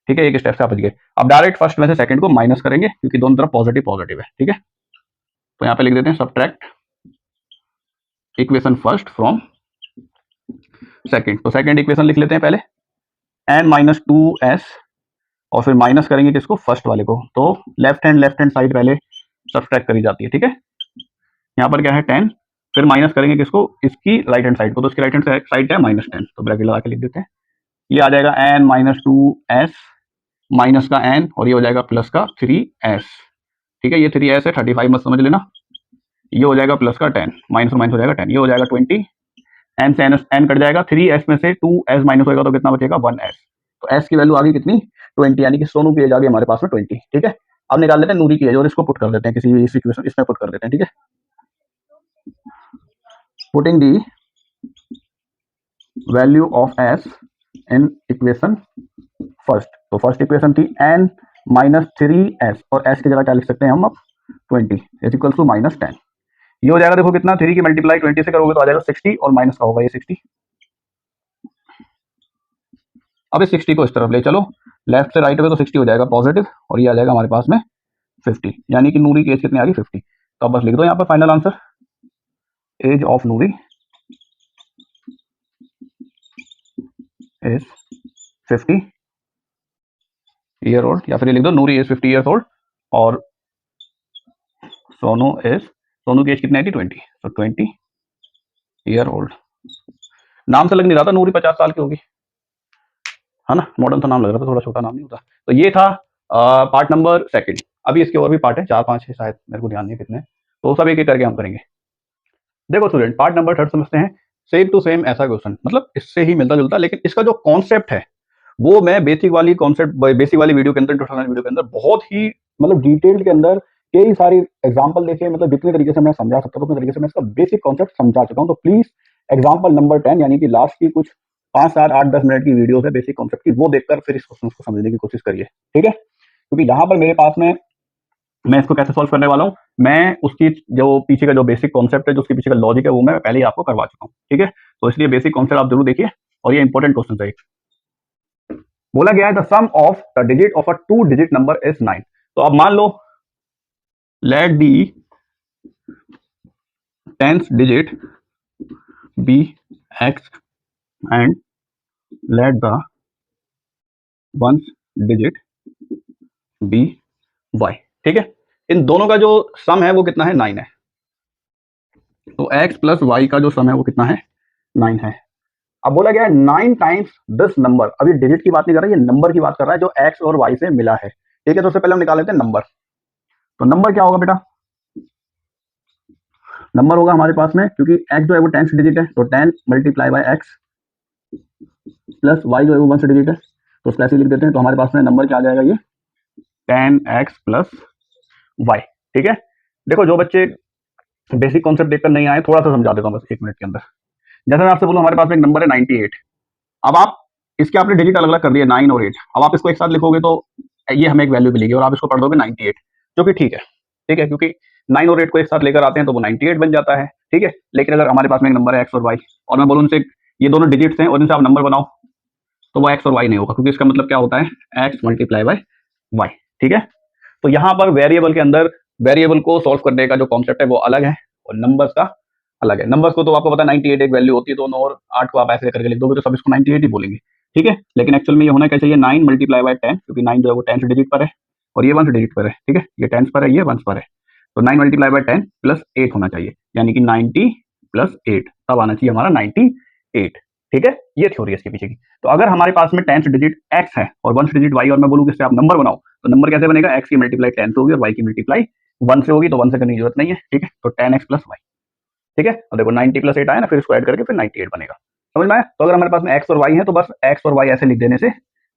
ठीक है। एक स्टेप से आप बच गए। अब डायरेक्ट फर्स्ट में से सेकंड को माइनस करेंगे क्योंकि दोनों तरफ पॉजिटिव पॉजिटिव है, ठीक है। तो यहाँ पे लिख देते हैं subtract equation first from second, तो सेकंड इक्वेशन लिख लेते हैं पहले, n - 2s, और फिर माइनस करेंगे किसको, फर्स्ट वाले को, तो लेफ्ट हैंड साइड पहले सब्ट्रैक्ट करी जाती है, ठीक है। यहाँ पर क्या है 10, फिर माइनस करेंगे किसको, इसकी राइट हैंड साइड को, तो इसकी राइट हैंड साइड है -10, तो ब्रैकेट लगा के लिख देते हैं। ये आ जाएगा n - 2s माइनस का n, और ये हो जाएगा प्लस का 3s, ठीक है। ये 3s है, 35 मत समझ लेना, ये हो जाएगा प्लस का 10, माइनस और माइनस हो जाएगा 10, ये हो जाएगा 20, n से n कट जाएगा, 3s में से 2s माइनस होगा तो कितना बचेगा 1s, तो s की वैल्यू आ गई कितनी 20, यानी कि सोनू की एज आ गई हमारे पास में 20, ठीक है। अब निकाल लेते हैं नूरी की एज और इसको पुट कर देते हैं किसी इस इक्वेशन, इसमें पुट कर देते हैं, ठीक है। Putting the value of s in equation first, तो फर्स्ट इक्वेशन थी n - 3s, और s की जगह क्या लिख सकते हैं हम अब 20 इज इक्वल टू -10, ये हो जाएगा देखो कितना, 3 की मल्टीप्लाई 20 से करोगे तो आ जाएगा 60, और माइनस का होगा ये 60। अब इस 60 को इस तरफ ले चलो, लेफ्ट से राइट में, तो 60 हो जाएगा पॉजिटिव, और ये आ जाएगा हमारे पास में 50, यानी कि नूरी की एज कितनी आ गई 50। तो अब बस लिख दो यहाँ पर final answer, age of Noori is 50 year old, या फिर लिख दो नूरी इज 50 ईयर्स ओल्ड, और सोनू की एज कितनी आई थी 20, तो 20 ईयर ओल्ड। नाम से लग नहीं रहा था नूरी 50 साल की होगी, है ना, मॉडर्न सा नाम लग रहा था, थोड़ा छोटा नाम नहीं होता। तो ये था पार्ट नंबर सेकंड। अभी इसके और भी पार्ट है, 4-5 है शायद, मेरे को ध्यान नहीं कितने, तो सब एक एक करके हम करेंगे। देखो स्टूडेंट, पार्ट नंबर 3 समझते हैं। सेम टू सेम ऐसा क्वेश्चन, मतलब इससे ही मिलता जुलता, लेकिन इसका जो कॉन्सेप्ट है वो मैं बेसिक वाली वीडियो के अंदर, इंट्रोडक्शन वीडियो के अंदर बहुत ही मतलब डिटेल्ड के अंदर कई सारी एग्जांपल देखे, मतलब जितने तरीके से मैं समझा सकता हूँ उतने तरीके से मैं इसका बेसिक कॉन्सेप्ट समझा चुका हूँ। तो प्लीज एग्जांपल नंबर 10 यानी कि लास्ट की कुछ 5, 7, 8, 10 मिनट की वीडियो है बेसिक कॉन्सेप्ट की, वो देखकर फिर इस क्वेश्चन को समझने की कोशिश करिए, ठीक है। क्योंकि यहाँ पर मेरे पास में मैं इसको कैसे सॉल्व करने वाला हूँ, मैं उसकी जो पीछे का जो बेसिक कॉन्सेप्ट है, जो उसके पीछे का लॉजिक है, वो मैं पहले ही आपको करवा चुका हूँ, ठीक है। तो इसलिए बेसिक कॉन्सेप्ट आप जरूर देखिए, और ये इंपॉर्टेंट क्वेश्चन है। बोला गया है the sum of the digit of a 2 digit number is 9। तो अब मान लो let the 10th digit be x and let the 1st digit be y। ठीक है, इन दोनों का जो सम है वो कितना है, 9 है। तो x प्लस वाई का जो सम है वो कितना है, 9 है। अब बोला गया है 9 टाइम्स दिस नंबर। अब ये डिजिट की बात नहीं कर रहा है, ये नंबर की बात कर रहा है जो x और y से मिला है। ठीक है, तो उससे पहले हम निकाल लेते हैं नंबर। तो नंबर क्या होगा बेटा, नंबर होगा हमारे पास में, क्योंकि x जो है वो 10th डिजिट है, तो 10 multiply bye x plus y जो है वो 1st डिजिट है, तो उसको ऐसे लिख देते हैं। तो हमारे पास में नंबर क्या आ जाएगा, ये 10x प्लस y। ठीक है, देखो जो बच्चे बेसिक कॉन्सेप्ट देखकर नहीं आए, थोड़ा सा समझा देता हूँ बस 1 मिनट के अंदर। जैसे मैं आपसे बोलूँ हमारे पास में एक नंबर है 98। अब आप इसके आपने डिजिट अलग अलग कर दिए 9 और 8। अब आप इसको एक साथ लिखोगे तो ये हमें एक वैल्यू मिलेगी और आप इसको पढ़ दोगे 98, जो कि ठीक है। ठीक है, क्योंकि 9 और 8 को एक साथ लेकर आते हैं तो वो 98 बन जाता है। ठीक है, लेकिन अगर हमारे पास में एक नंबर है x और y और मैं बोलूँ उनसे ये दोनों डिजिट्स हैं और इनसे आप नंबर बनाओ, तो वो x और y नहीं होगा, क्योंकि इसका मतलब क्या होता है, x मल्टीप्लाई बाय y। ठीक है, तो यहाँ पर वेरिएबल के अंदर वेरिएबल को सॉल्व करने का जो कॉन्सेप्ट है वो अलग है और नंबर्स का अलग है। नंबर्स को तो आपको पता है 98 एक वैल्यू होती है, तो 9 और 8 को आप ऐसे करके लिख दोगे तो सब इसको 98 ही बोलेंगे। ठीक है, लेकिन एक्चुअल में ये होना क्या चाहिए, 9 मल्टीप्लाई बाय 10, क्योंकि 9 जो है वो 10th डिजिट पर है और ये 1st डिजिट पर है। ठीक है, ये 10th पर है, ये 1st पर है, तो 9 मल्टीप्लाई बाय 10 प्लस 8 होना चाहिए, यानी कि 90 प्लस 8, तब आना चाहिए हमारा 98। ठीक है, ये थ्योरी है इसके पीछे की। तो अगर हमारे पास में 10th डिजिट x है और 1st डिजिट y और मैं बोलूँ कि इससे आप नंबर बनाओ, तो नंबर कैसे बनेगा, x की मल्टीप्लाई 10 से होगी और y की मल्टीप्लाई 1 से होगी, तो 1 से करने की जरूरत नहीं है। ठीक है, तो 10x प्लस y। ठीक है, और देखो 90 प्लस 8 आया ना, फिर इसको ऐड करके फिर 98 बनेगा। समझ में आया? तो अगर हमारे पास में x और y है तो बस x और y ऐसे लिख देने से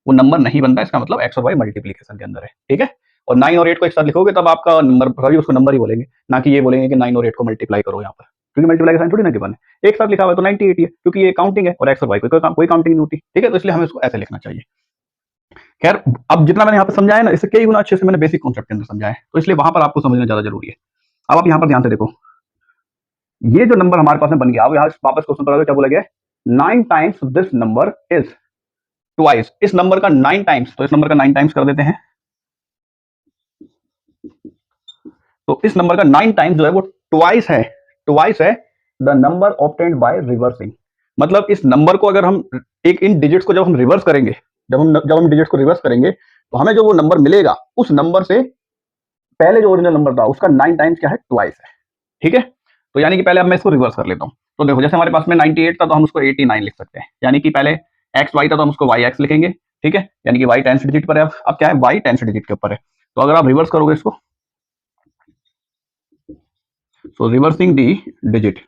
वो नंबर नहीं बनता, इसका मतलब x और y मल्टीप्लीकेशन के अंदर है। ठीक है, और 9 और 8 को एक साथ लिखोगे तब आपका नंबर, सॉरी उसको नंबर ही बोलेंगे, ना कि ये बोलेंगे कि 9 और 8 को मल्टीप्लाई करो यहाँ पर, क्योंकि मल्टीप्लाई का साइन थोड़ी ना गिवन है, एक साथ लिखा हुआ है तो 98 ही है, क्योंकि ये काउंटिंग है और x और y कोई काउंटिंग नहीं होती। ठीक है, तो इसलिए हमें इसको ऐसे लिखना चाहिए। खैर, अब जितना मैंने यहाँ पे समझाया ना, इससे कई गुना अच्छे से मैंने बेसिक कॉन्सेप्ट के अंदर समझाया है, तो इसलिए वहां पर आपको समझना ज्यादा जरूरी है। अब आप यहाँ पर ध्यान से देखो, ये जो नंबर हमारे पास में बन गया, अब यहाँ वापस क्वेश्चन पर क्या बोला गया, 9 times this number is twice. इस नंबर का 9 टाइम्स, तो इस नंबर का 9 टाइम्स कर देते हैं। तो इस नंबर का 9 टाइम्स जो है वो ट्वाइस है the number obtained by reversing. मतलब इस नंबर को अगर हम एक इन डिजिट्स को जब हम रिवर्स करेंगे, जब हम डिजिट्स को रिवर्स करेंगे, तो हमें जो वो नंबर मिलेगा उस नंबर से पहले जो ओरिजिनल नंबर था उसका 9 टाइम्स क्या है, ट्वाइस है। ठीक है, तो यानी कि पहले अब मैं इसको रिवर्स कर लेता हूँ। तो देखो, जैसे हमारे पास में 98 था तो हम उसको 89 लिख सकते हैं, यानी कि पहले एक्स वाई था तो हम उसको वाई एक्स लिखेंगे। ठीक है, यानी कि वाई 10th डिजिट पर है, अब क्या है, वाई 10th डिजिट के ऊपर है। तो अगर आप रिवर्स करोगे इसको, सो रिवर्सिंग दी डिजिट,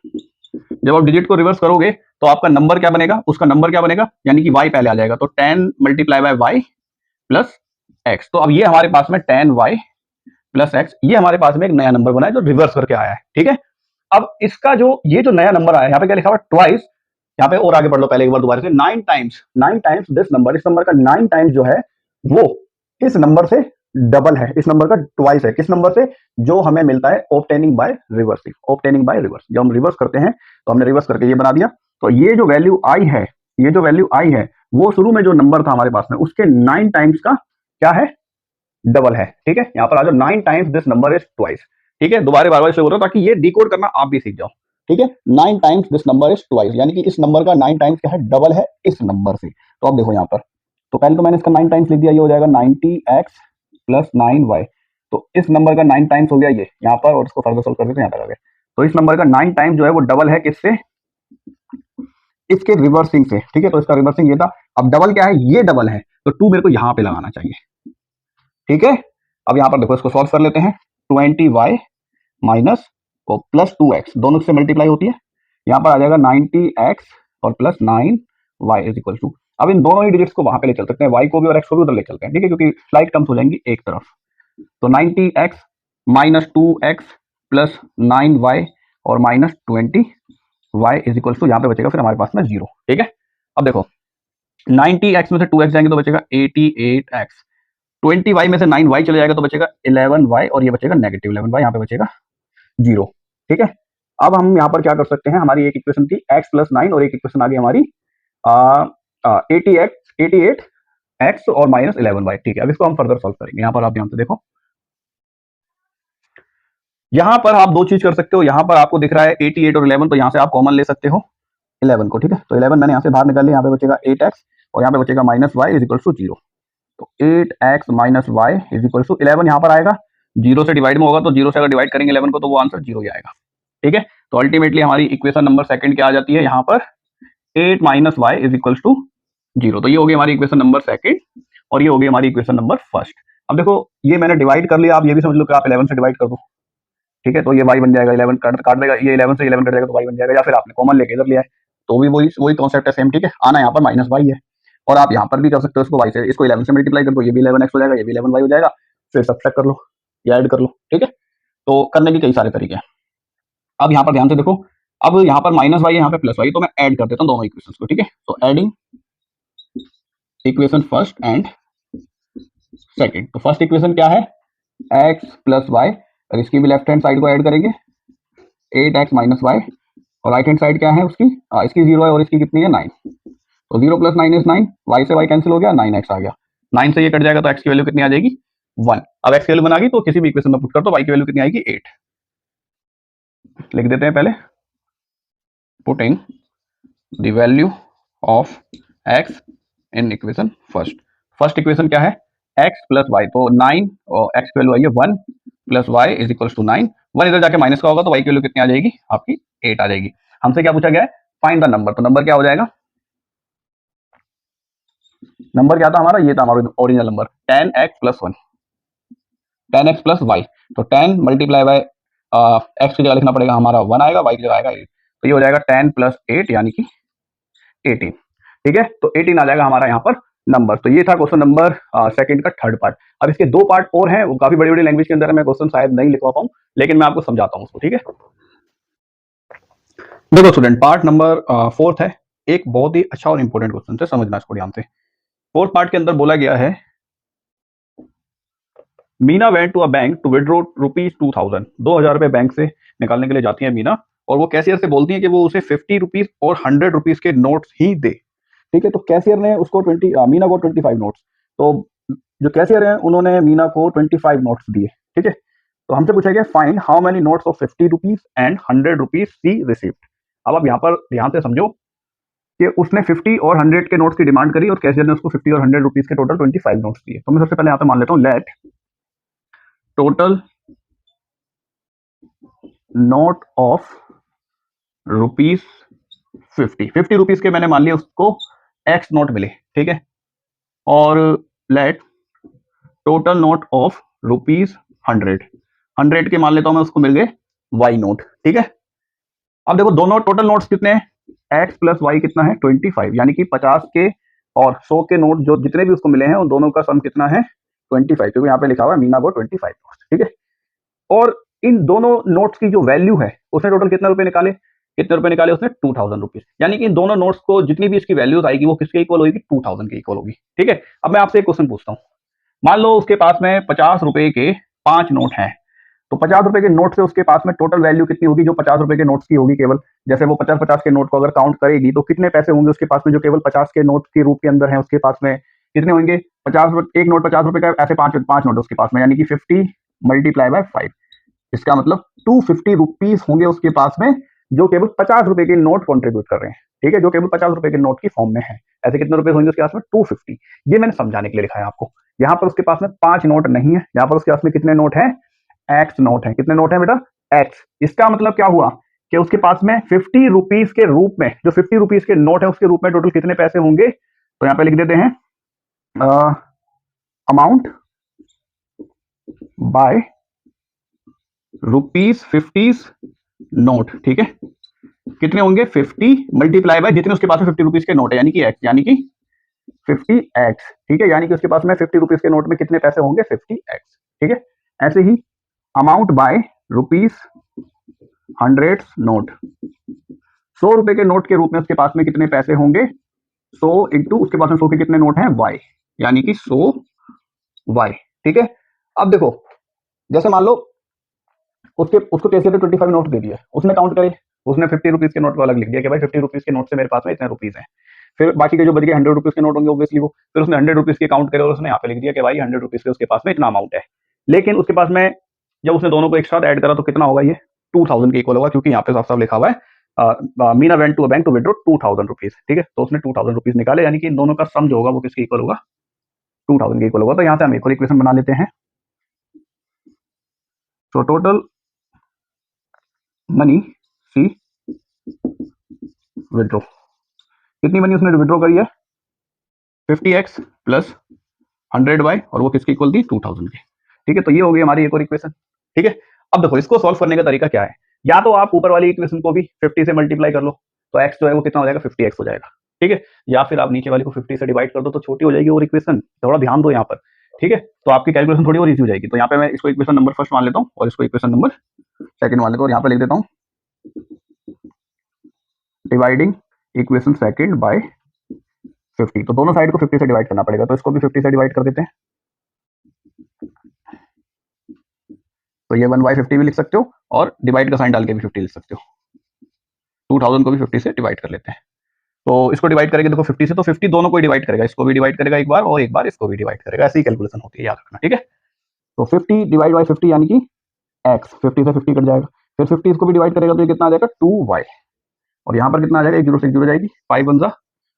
जब आप डिजिट को रिवर्स करोगे तो आपका नंबर क्या बनेगा, उसका नंबर क्या बनेगा, यानी कि वाई पहले आ जाएगा, तो 10 multiply by y plus x. तो अब ये हमारे पास में 10 वाई प्लस एक्स, ये हमारे पास में एक नया नंबर बना है जो रिवर्स करके आया है। ठीक है, अब इसका जो ये जो नया नंबर आया है, यहाँ पे क्या लिखा हुआ, ट्वाइस, यहाँ पे और आगे बढ़ लो पहले एक बार दोबारा से, 9 टाइम्स दिस नंबर, इस नंबर का 9 टाइम्स जो है वो इस नंबर से डबल है, इस नंबर का ट्वाइस है, किस नंबर से, जो हमें मिलता है obtaining by reversing, obtaining by reverse. जब हम रिवर्स करते हैं तो हमने रिवर्स करके ये बना दिया, तो ये जो वैल्यू आई है, ये जो वैल्यू आई है वो शुरू में जो नंबर था हमारे पास में उसके 9 टाइम्स का क्या है, डबल है। ठीक है, यहाँ पर आ जाओ, 9 times this number is twice. ठीक है, दोबारा बार बार इसलिए बोल रहा हूँ ताकि ये डिकोड करना आप भी सीख जाओ। ठीक है, 9 times this number is twice, यानी कि इस नंबर का 9 टाइम्स क्या है, डबल है इस नंबर से। तो अब देखो यहाँ पर, तो पहले तो मैंने इसका 9 टाइम्स लिख दिया, ये हो जाएगा 90x प्लस 9y। तो इस नंबर का 9 टाइम्स हो गया ये यहाँ पर, और इसको फर्दर सोल्व कर देते हैं यहाँ तक आ गया। तो इस नंबर का 9 टाइम्स जो है वो डबल है किससे, इसके रिवर्सिंग से। ठीक है, तो इसका रिवर्सिंग ये था, अब डबल क्या है, ये डबल है, तो 2 मेरे को यहाँ पे लगाना चाहिए। ठीक है, अब यहाँ पर देखो इसको सॉल्व कर लेते हैं, 20y माइनस और प्लस 2x दोनों से मल्टीप्लाई होती है, यहाँ पर आ जाएगा 90x और plus 9y is equal to, अब इन दोनों ही डिजिट्स को वहां पे ले चल सकते हैं, y को भी और x को भी उधर ले चलते हैं। ठीक है, क्योंकि स्लाइड टर्म्स हो जाएंगी एक तरफ, तो 90x minus 2x plus 9y और minus 20y is equal to, यहाँ पे बचेगा फिर हमारे पास में 0। ठीक है, अब देखो 90x में से 2x जाएंगे तो बचेगा 88x, 20y में से 9y चले जाएगा तो बचेगा 11y और ये बचेगा नेगेटिव 11y, यहाँ पे बचेगा 0। ठीक है, अब हम यहाँ पर क्या कर सकते हैं, हमारी एक इक्वेशन थी x प्लस 9 और एक इक्वेशन आ गई हमारी 88 एक्स और माइनस 11y। ठीक है, अब इसको हम फर्दर सॉल्व करेंगे। यहाँ पर आप ध्यान से देखो, यहाँ पर आप दो चीज कर सकते हो। यहाँ पर आपको दिख रहा है 88 और 11, तो यहाँ से आप कॉमन ले सकते हो 11 को। ठीक है, तो 11 मैंने यहाँ से बाहर निकाल लिया, यहाँ पे बचेगा 8x और यहाँ पे बचेगा minus y is equal to 0। तो 8x minus y is equal to 11 यहाँ पर आएगा, 0 से डिवाइड में होगा, तो 0 से अगर डिवाइड करेंगे 11 को तो वो आंसर 0 ही आएगा। ठीक है, तो अल्टीमेटली हमारी इक्वेशन नंबर सेकंड क्या आ जाती है यहाँ पर, 8 minus y is equal to 0। तो ये होगी हमारी इक्वेशन नंबर सेकंड और ये होगी हमारी इक्वेशन नंबर फर्स्ट। अब देखो ये मैंने डिवाइड कर लिया, आप ये भी समझ लो कि आप 11 से डिवाइड कर दो। ठीक है, तो ये y बन जाएगा, 11 काट देगा, ये 11 से 11 कट जाएगा तो y बन जाएगा, या फिर आपने कॉमन लेके इधर लिया है तो भी वही वही कॉन्सेप्ट है सेम। ठीक है, आना यहाँ पर माइनस वाई है और आप यहाँ पर भी कर सकते हो इसको y से, इसको 11 से मल्टीप्लाई कर दो, ये भी 11x हो जाएगा, ये भी 11y हो जाएगा, फिर सब्ट्रैक्ट कर लो या ऐड कर लो। ठीक है, तो करने के कई सारे तरीके हैं। अब यहाँ पर ध्यान से देखो, अब यहाँ पर माइनस वाई है, यहाँ पे प्लस वाई, तो मैं ऐड कर देता हूँ दोनों इक्वेशन को। ठीक है, तो adding equation first and second. तो फर्स्ट इक्वेशन क्या है, एक्स प्लस वाई, और इसकी भी लेफ्ट हैंड साइड को ऐड करेंगे 8x माइनस वाई, और राइट हैंड साइड क्या है उसकी, इसकी 0 है और इसकी कितनी है 9। तो 0 प्लस 9 इज 9, वाई से वाई कैंसिल हो गया, 9x आ गया, 9 से ये कट जाएगा तो x की वैल्यू कितनी आ जाएगी 1। अब x की वैल्यू बना गई तो किसी भी इक्वेशन में पुट कर दो, y की वैल्यू कितनी आएगी 8। लिख देते हैं पहले, putting the value of x in equation first. First equation क्या है, x प्लस वाई, तो 9 और x की वैल्यू आई है 1 plus y is equal to 9। 1 इधर जाके माइनस का होगा तो y की वैल्यू कितनी आ जाएगी आपकी 8 आ जाएगी। हमसे क्या पूछा गया है, फाइंड द नंबर, तो नंबर क्या हो जाएगा, नंबर क्या था हमारा, ये था हमारा original number 10x plus 1, 10x plus y. तो 10 मल्टीप्लाई बाय एक्स की जगह लिखना पड़ेगा हमारा 1 आएगा, y की जगह आएगा 8, तो ये हो जाएगा 10 प्लस 8 यानी कि 18। ठीक है, तो 18 आ जाएगा हमारा यहाँ पर नंबर। तो ये था क्वेश्चन नंबर सेकंड का थर्ड पार्ट। अब इसके दो पार्ट और हैं, वो काफी बड़ी बड़ी लैंग्वेज के अंदर है, मैं क्वेश्चन शायद नहीं लिखवा पाऊँ, लेकिन मैं आपको समझाता हूँ उसको। ठीक है, देखो स्टूडेंट, पार्ट नंबर फोर्थ है, एक बहुत ही अच्छा और इंपॉर्टेंट क्वेश्चन है, समझना इसको ध्यान से। फोर्थ पार्ट के अंदर बोला गया है, Meena went to a bank to withdraw ₹2000, 2000 रुपए बैंक से निकालने के लिए जाती है मीना, और वो कैशियर से बोलती है कि वो उसे 50 रुपीज और 100 रुपीज के नोट्स ही दे। ठीक है, तो कैशियर ने उसको मीना को 25 नोट्स, तो जो कैशियर है उन्होंने मीना को 25 नोट्स दिए। ठीक है, तो हमसे पूछा गया find how many notes of 50 rupees and 100 rupees she received. अब आप यहाँ पर ध्यान से समझो कि उसने 50 और 100 के नोट्स की डिमांड करी और कैशियर ने उसको 50 और 100 रुपीज के टोटल 25 नोट्स दिए। तो मैं सबसे पहले यहाँ पे मान लेता हूँ, let total note of rupees 50 rupees के मैंने मान लिया उसको एक्स नोट मिले। ठीक है, और let total note of rupees 100 के मान लेता हूं मैं उसको मिल गए वाई नोट। ठीक है, अब देखो दोनों टोटल नोट्स कितने हैं, एक्स प्लस वाई कितना है 25, यानी कि 50 के और 100 के नोट जो जितने भी उसको मिले हैं उन दोनों का सम कितना है 25, क्योंकि यहाँ पे लिखा हुआ है मीना को 25 नोट्स। ठीक है, और इन दोनों नोट्स की जो वैल्यू है उसने टोटल कितने रुपए निकाले, कितने रुपए निकाले उसने 2000 रुपीज, यानी कि इन दोनों नोट्स को जितनी भी इसकी वैल्यूज आएगी वो किसके इक्वल होगी 2000 के इक्वल होगी। ठीक है, अब मैं आपसे एक क्वेश्चन पूछता हूँ, मान लो उसके पास में 50 रुपए के 5 नोट हैं, तो 50 रुपए के नोट से उसके पास में टोटल वैल्यू कितनी होगी जो 50 रुपए के नोट्स की होगी केवल, जैसे वो 50-50 के नोट को अगर काउंट करेगी तो कितने पैसे होंगे उसके पास में जो केवल 50 के नोट के रूप के अंदर है, उसके पास में कितने होंगे 50, एक नोट 50 रुपए का, ऐसे पांच नोट उसके पास में, यानी कि 50 मल्टीप्लाई बाय 5, इसका मतलब 250 रुपीज होंगे उसके पास में जो केवल 50 रुपए के नोट कंट्रीब्यूट कर रहे हैं। ठीक है, जो केवल 50 रुपए के नोट की फॉर्म में है, ऐसे कितने रुपए होंगे उसके पास में 250। ये मैंने समझाने के लिए लिखा है आपको। यहाँ पर उसके पास में 5 नोट नहीं है, यहाँ पर उसके पास में कितने नोट है, एक्स नोट है। कितने नोट है बेटा, एक्स। इसका मतलब क्या हुआ कि उसके पास में 50 रुपीज के रूप में, जो 50 रुपीज के नोट है उसके रूप में टोटल कितने पैसे होंगे, तो यहाँ पे लिख देते हैं अमाउंट बाय ₹50 नोट। ठीक है, कितने होंगे 50 मल्टीप्लाई बाय जितने उसके पास में 50 रुपीज के नोट है, यानी कि एक्स, यानी कि 50x। ठीक है, यानी कि उसके पास में 50 रुपीज के नोट में कितने पैसे होंगे 50x। ठीक है, ऐसे ही अमाउंट बाय ₹100 नोट, 100 रुपए के नोट के रूप में उसके पास में कितने पैसे होंगे 100 इंटू उसके पास में 100 के कितने नोट हैं y, यानी कि 100 y। ठीक है, अब देखो जैसे मान लो उसको कैसे 25 नोट दे दिया, उसने काउंट करे, उसने 50 रुपीज के नोट को अलग लिख दिया कि भाई 50 रुपीज के नोट से मेरे पास में इतने रुपीज हैं। फिर बाकी के जो बच गए 100 रुपीज के नोट होंगे ऑब्वियसली वो, फिर उसने 100 रुपीज के काउंट करे और उसने यहाँ पे लिख दिया कि भाई 100 रुपीज के उसके पास में इतना अमाउंट है। लेकिन उसके पास में जब उसने दोनों को एक साथ ऐड करा तो कितना होगा, ये 2000 के इक्वल होगा, क्योंकि यहाँ पे साफ साफ लिखा हुआ है Meena went to a bank to withdraw 2000 rupees. ठीक है, तो उसने 2000 रुपीज निकाले, यानी कि इन दोनों का सम जो होगा वो किसके इक्वल होगा, 2000 के इक्वल होगा। तो यहाँ से हम एक और इक्वेशन बना लेते हैं। तो टोटल मनी सी विड्रॉ, कितनी मनी उसने विड्रॉ करी है, 50x प्लस 100y, और वो किसकी इक्वल थी, 2000 की। ठीक है, तो ये हो गई हमारी एक और इक्वेशन। ठीक है, अब देखो इसको सॉल्व करने का तरीका क्या है, या तो आप ऊपर वाली इक्वेशन को भी 50 से मल्टीप्लाई कर लो, तो x जो है वो कितना हो जाएगा, 50x हो जाएगा। ठीक है, या फिर आप नीचे वाली को 50 से डिवाइड कर दो तो छोटी हो जाएगी और इक्वेशन, थोड़ा ध्यान दो यहाँ पर। ठीक है, तो आपकी कैलकुलेशन थोड़ी और इजी हो जाएगी। तो यहाँ पे मैं इसको इक्वेशन नंबर फर्स्ट मान लेता हूँ और इसको इक्वेशन नंबर सेकंड मान लेता हूँ, और यहाँ पे लिख देता हूँ डिवाइडिंग इक्वेशन सेकंड बाय 50। तो दोनों साइड को 50 से डिवाइड करना पड़ेगा, तो इसको भी 50 से डिवाइड कर देते हैं। तो ये 1/50 भी लिख सकते हो और डिवाइड का साइन डाल के भी 50 लिख सकते हो। 2000 को भी 50 से डिवाइड कर लेते हैं। तो इसको डिवाइड करेंगे देखो 50 से, तो 50 दोनों को डिवाइड करेगा, इसको भी डिवाइड करेगा एक बार और एक बार इसको भी डिवाइड करेगा, ऐसी कैलकुलेशन होती है, याद रखना। ठीक है, तो 50 डिवाइड बाई 50 यानी कि x, 50 से 50 कट जाएगा, फिर 50 इसको भी डिवाइड करेगा तो ये कितना आ जाएगा 2y, और यहाँ पर कितना आ जाएगा, एक जीरो से एक जीरो जाएगी, 5 1 जा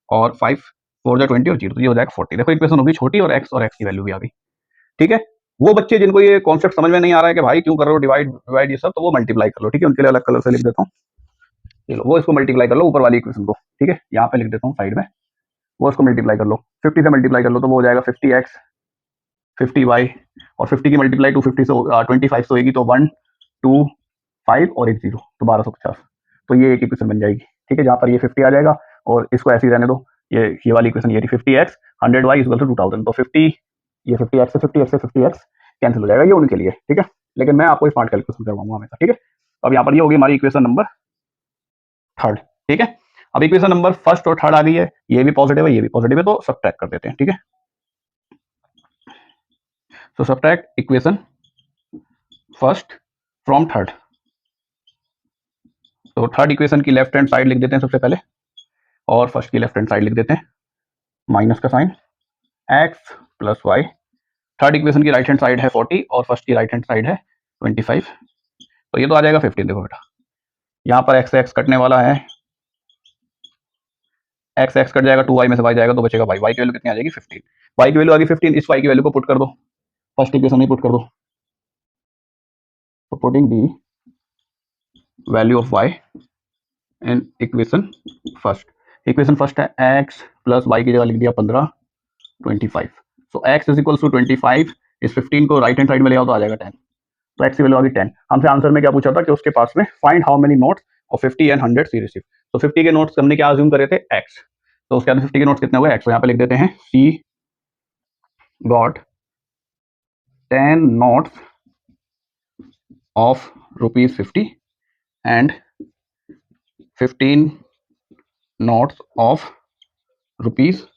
और 5 4 जा 20 और 0, तो ये हो जाएगा 40। देखो इक्वेशन होगी छोटी और x की वैल्यू भी आ गई। ठीक है, वो बच्चे जिनको ये कॉन्सेप्ट समझ में नहीं आ रहा है कि भाई क्यों कर रहे हो डिवाइड डिवाइड ये सब, तो वो मल्टीप्लाई कर लो। ठीक है, उनके लिए अलग कलर से लिख देता हूँ, चलो वो इसको मल्टीप्लाई कर लो ऊपर वाली इक्वेशन को। ठीक है, यहाँ पे लिख देता हूँ साइड में, वो इसको मल्टीप्लाई कर लो, 50 से मल्टीप्लाई कर लो तो वो हो जाएगा 50x 50y, और 50 की मल्टीप्लाई 250 से 25 से होगी, तो 1 2 5 और एक 0, तो 1250। तो ये एक इक्वेशन बन जाएगी। ठीक है, जहाँ पर ये 50 आ जाएगा और इसको ऐसे ही रहने दो, ये वाली इक्वेशन ये थी 50x 100y इक्वल टू 2000। तो 50 ये 50x से 50x कैंसिल हो जाएगा, ये उनके लिए। ठीक है, लेकिन मैं आपको स्मार्ट कैलकुलेशन करवाऊंगा हमेशा। ठीक है, अब यहाँ पर ये होगी हमारी इक्वेशन नंबर थर्ड। ठीक है, अब इक्वेशन नंबर फर्स्ट और थर्ड आ गई है, ये भी पॉजिटिव है ये भी पॉजिटिव है, तो सब्ट्रैक्ट कर देते हैं। ठीक है, तो subtract equation first from third. तो थर्ड इक्वेशन की लेफ्ट हैंड साइड लिख देते हैं सबसे पहले, और फर्स्ट की लेफ्ट हैंड साइड लिख देते हैं माइनस का sign, x plus y. Third equation की राइट हैंड साइड है 40 और फर्स्ट की राइट हैंड साइड है 25, तो ये तो आ जाएगा 15। देखो बेटा, यहाँ पर x से x कटने वाला है, x x कट जाएगा, 2y में से y जाएगा तो बचेगा y, y की वैल्यू कितनी आ जाएगी 15, y की वैल्यू आ गई 15, इस y की वैल्यू को पुट कर दो, फर्स्ट इक्वेशन में पुट कर दो। तो putting the value of y in equation first, equation first है x प्लस y की जगह लिख दिया 15 25। सो x इज इक्वल टू 25, इस 15 को राइट हैंड साइड में ले आओ तो आ जाएगा 10, तो x की वैल्यू आ गई 10। हमसे आंसर में क्या पूछा था कि उसके पास में find how many notes of 50 and 100 she receive. तो 50 के नोट्स हमने क्या अज्यूम करे थे, x, तो उसके बाद 50 के नोट्स कितने हुए x, तो यहाँ पे लिख देते हैं c got 10 notes of ₹50 and 15 notes of ₹100,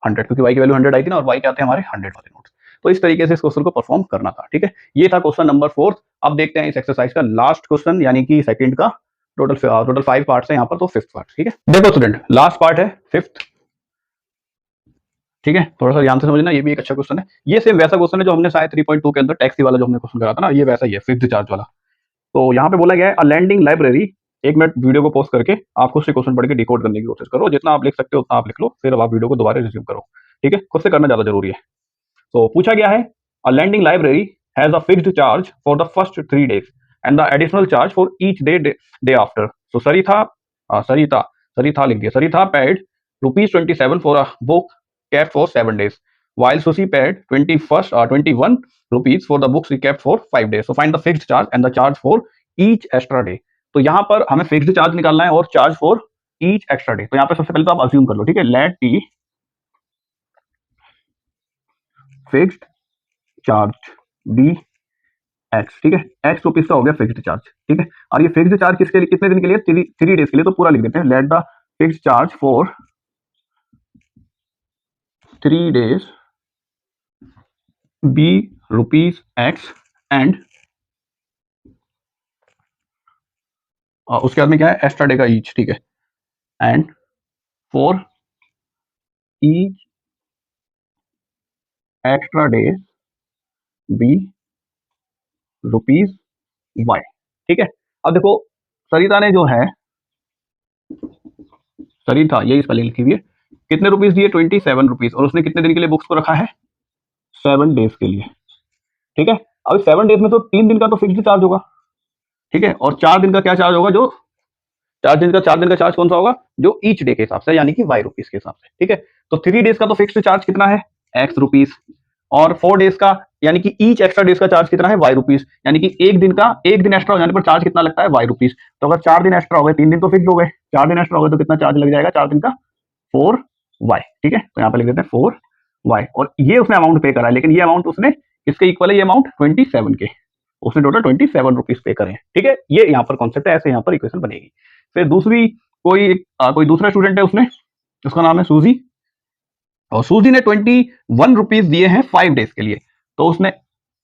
क्योंकि y की वैल्यू 100 आई थी ना, और y क्या थे हमारे 100 वाले नोट्स। तो इस तरीके से इस क्वेश्चन को परफॉर्म करना था। ठीक है, ये था क्वेश्चन नंबर 4। अब देखते हैं इस एक्सरसाइज का लास्ट क्वेश्चन, यानी कि सेकंड का। टोटल 5 पार्ट्स है यहाँ पर, तो फिफ्थ पार्ट। ठीक है, देखो स्टूडेंट, लास्ट पार्ट है फिफ्थ। ठीक है, थोड़ा सा ध्यान से समझना, ये भी एक अच्छा क्वेश्चन है। ये सेम वैसा क्वेश्चन है जो हमने शायद 3.2 के अंदर टैक्सी वाला जो हमने क्वेश्चन करा था ना, ये वैसा ही है, फिक्स्ड चार्ज वाला। तो यहाँ पे बोला गया है अ लैंडिंग लाइब्रेरी, एक मिनट वीडियो को पॉज करके आप खुद से क्वेश्चन पढ़ के डिकोड करने की कोशिश करो, जितना आप लिख सकते हो उतना आप लिख लो, फिर अब आप वीडियो को दोबारा रिज्यूम करो। ठीक है, खुद से करना ज्यादा जरूरी है। तो पूछा गया है a lending library has a fixed charge for the first 3 days and the additional charge for each day after. So Sarita लिख दिया, Sarita paid ₹27 for a book kept for 7 days, while Susi paid 21 rupees for the books he kept for 5 days. So find the fixed charge and the charge for each extra day. तो यहाँ पर हमें fixed charge निकालना है और charge for each extra day. तो यहाँ पे सबसे पहले तो आप अज्यूम कर लो, ठीक है, let the fixed charge be x. ठीक है, एक्स रुपीज का हो गया फिक्स्ड चार्ज। ठीक है, और ये फिक्स्ड चार्ज किसके लिए, कितने दिन के लिए, 3 days के लिए, तो पूरा लिख देते हैं, let the fixed charge for 3 days be rupees x and उसके बाद में क्या है, एक्स्ट्रा डे का ईच। ठीक है, and for each extra days be rupees y. ठीक है, अब देखो सरिता ने जो है, सरिता यही स्पेलिंग लिखी हुई है, कितने रुपीज दिए 27 रुपीज, और उसने कितने दिन के लिए बुक्स को रखा है 7 डेज के लिए। ठीक है, अब 7 डेज में तो 3 दिन का तो फिक्स्ड चार्ज होगा। ठीक है, और 4 दिन का क्या चार्ज होगा, जो 4 दिन का चार्ज कौन सा होगा, जो ईच डे के हिसाब से, यानी कि वाई रुपीज के हिसाब से। ठीक है, तो 3 डेज का तो फिक्स्ड चार्ज कितना है एक्स रुपीज, और 4 डेज का यानी कि ईच एक्स्ट्रा डेज का चार्ज कितना है वाई रुपीज, यानी कि एक दिन एक्स्ट्रा हो जाने पर चार्ज कितना लगता है वाई रुपीज। तो अगर 4 दिन एक्स्ट्रा हो गए, 3 दिन तो फिक्स हो गए, 4 दिन एक्स्ट्रा हो गए तो कितना चार्ज लग जाएगा 4 दिन का 4 वाई। ठीक है, तो यहाँ पे लिख देते हैं 4 वाई, और ये उसने अमाउंट पे करा है, लेकिन ये अमाउंट उसने किसके इक्वल है, ये अमाउंट 27 के, उसने टोटल 27 रुपीज पे करे हैं। ठीक है, ये यहाँ पर कॉन्सेप्ट है, ऐसे यहाँ पर इक्वेशन बनेगी। फिर दूसरी कोई दूसरा स्टूडेंट है, उसका नाम है सूजी, और सूजी ने 21 रुपीज दिए हैं 5 डेज के लिए। तो उसने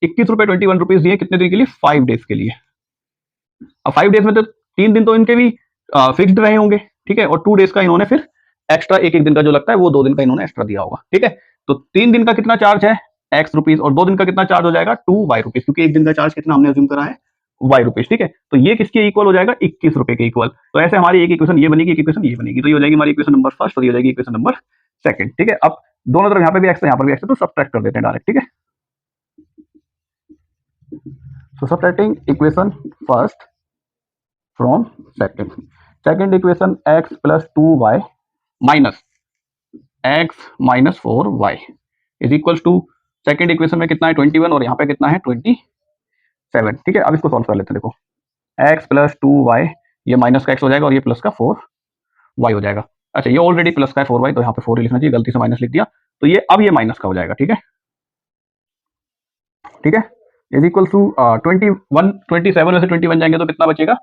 21 रुपए 21 रुपीज दिए कितने दिन के लिए 5 डेज के लिए। अब 5 डेज में तो 3 दिन तो इनके भी फिक्स्ड रहे होंगे। ठीक है, और 2 डेज का इन्होंने फिर एक्स्ट्रा एक दिन का जो लगता है वो 2 दिन का इन्होंने एक्स्ट्रा दिया होगा। ठीक है, तो 3 दिन का कितना चार्ज है एक्स रुपीज, और 2 दिन का कितना चार्ज हो जाएगा 2 वाई रुपीज, क्योंकि एक दिन का चार्ज कितना हमने अज्यूम करा है वाई रुपीज। ठीक है, तो ये किसके इक्वल हो जाएगा 21 रुपए के इक्वल। तो ऐसे हमारी एक इक्वेशन ये बनेगी, एक इक्वेशन ये बनेगी, तो ये हो जाएगी हमारी इक्वेशन नंबर फर्स्ट, और ये हो जाएगी इक्वेशन नंबर सेकंड। ठीक है, अब दोनों तरफ यहाँ पे भी एक्स है, यहाँ पर भी एक्स है, तो सब्ट्रैक्ट कर देते हैं डायरेक्ट। ठीक है, so subtracting equation first from second equation x plus 2y minus x minus 4y is equals to second equation में कितना है 21, और यहाँ पे कितना है 27। ठीक है, अब इसको सॉल्व कर लेते हैं। देखो x प्लस 2y, ये माइनस का x हो जाएगा, और ये प्लस का 4y हो जाएगा। अच्छा, ये ऑलरेडी प्लस का है 4y, तो यहाँ पे 4 लिखना चाहिए, गलती से माइनस लिख दिया, तो ये अब ये माइनस का हो जाएगा। ठीक है, ठीक है, इज इक्वल टू 27 में से 21 जाएंगे तो कितना बचेगा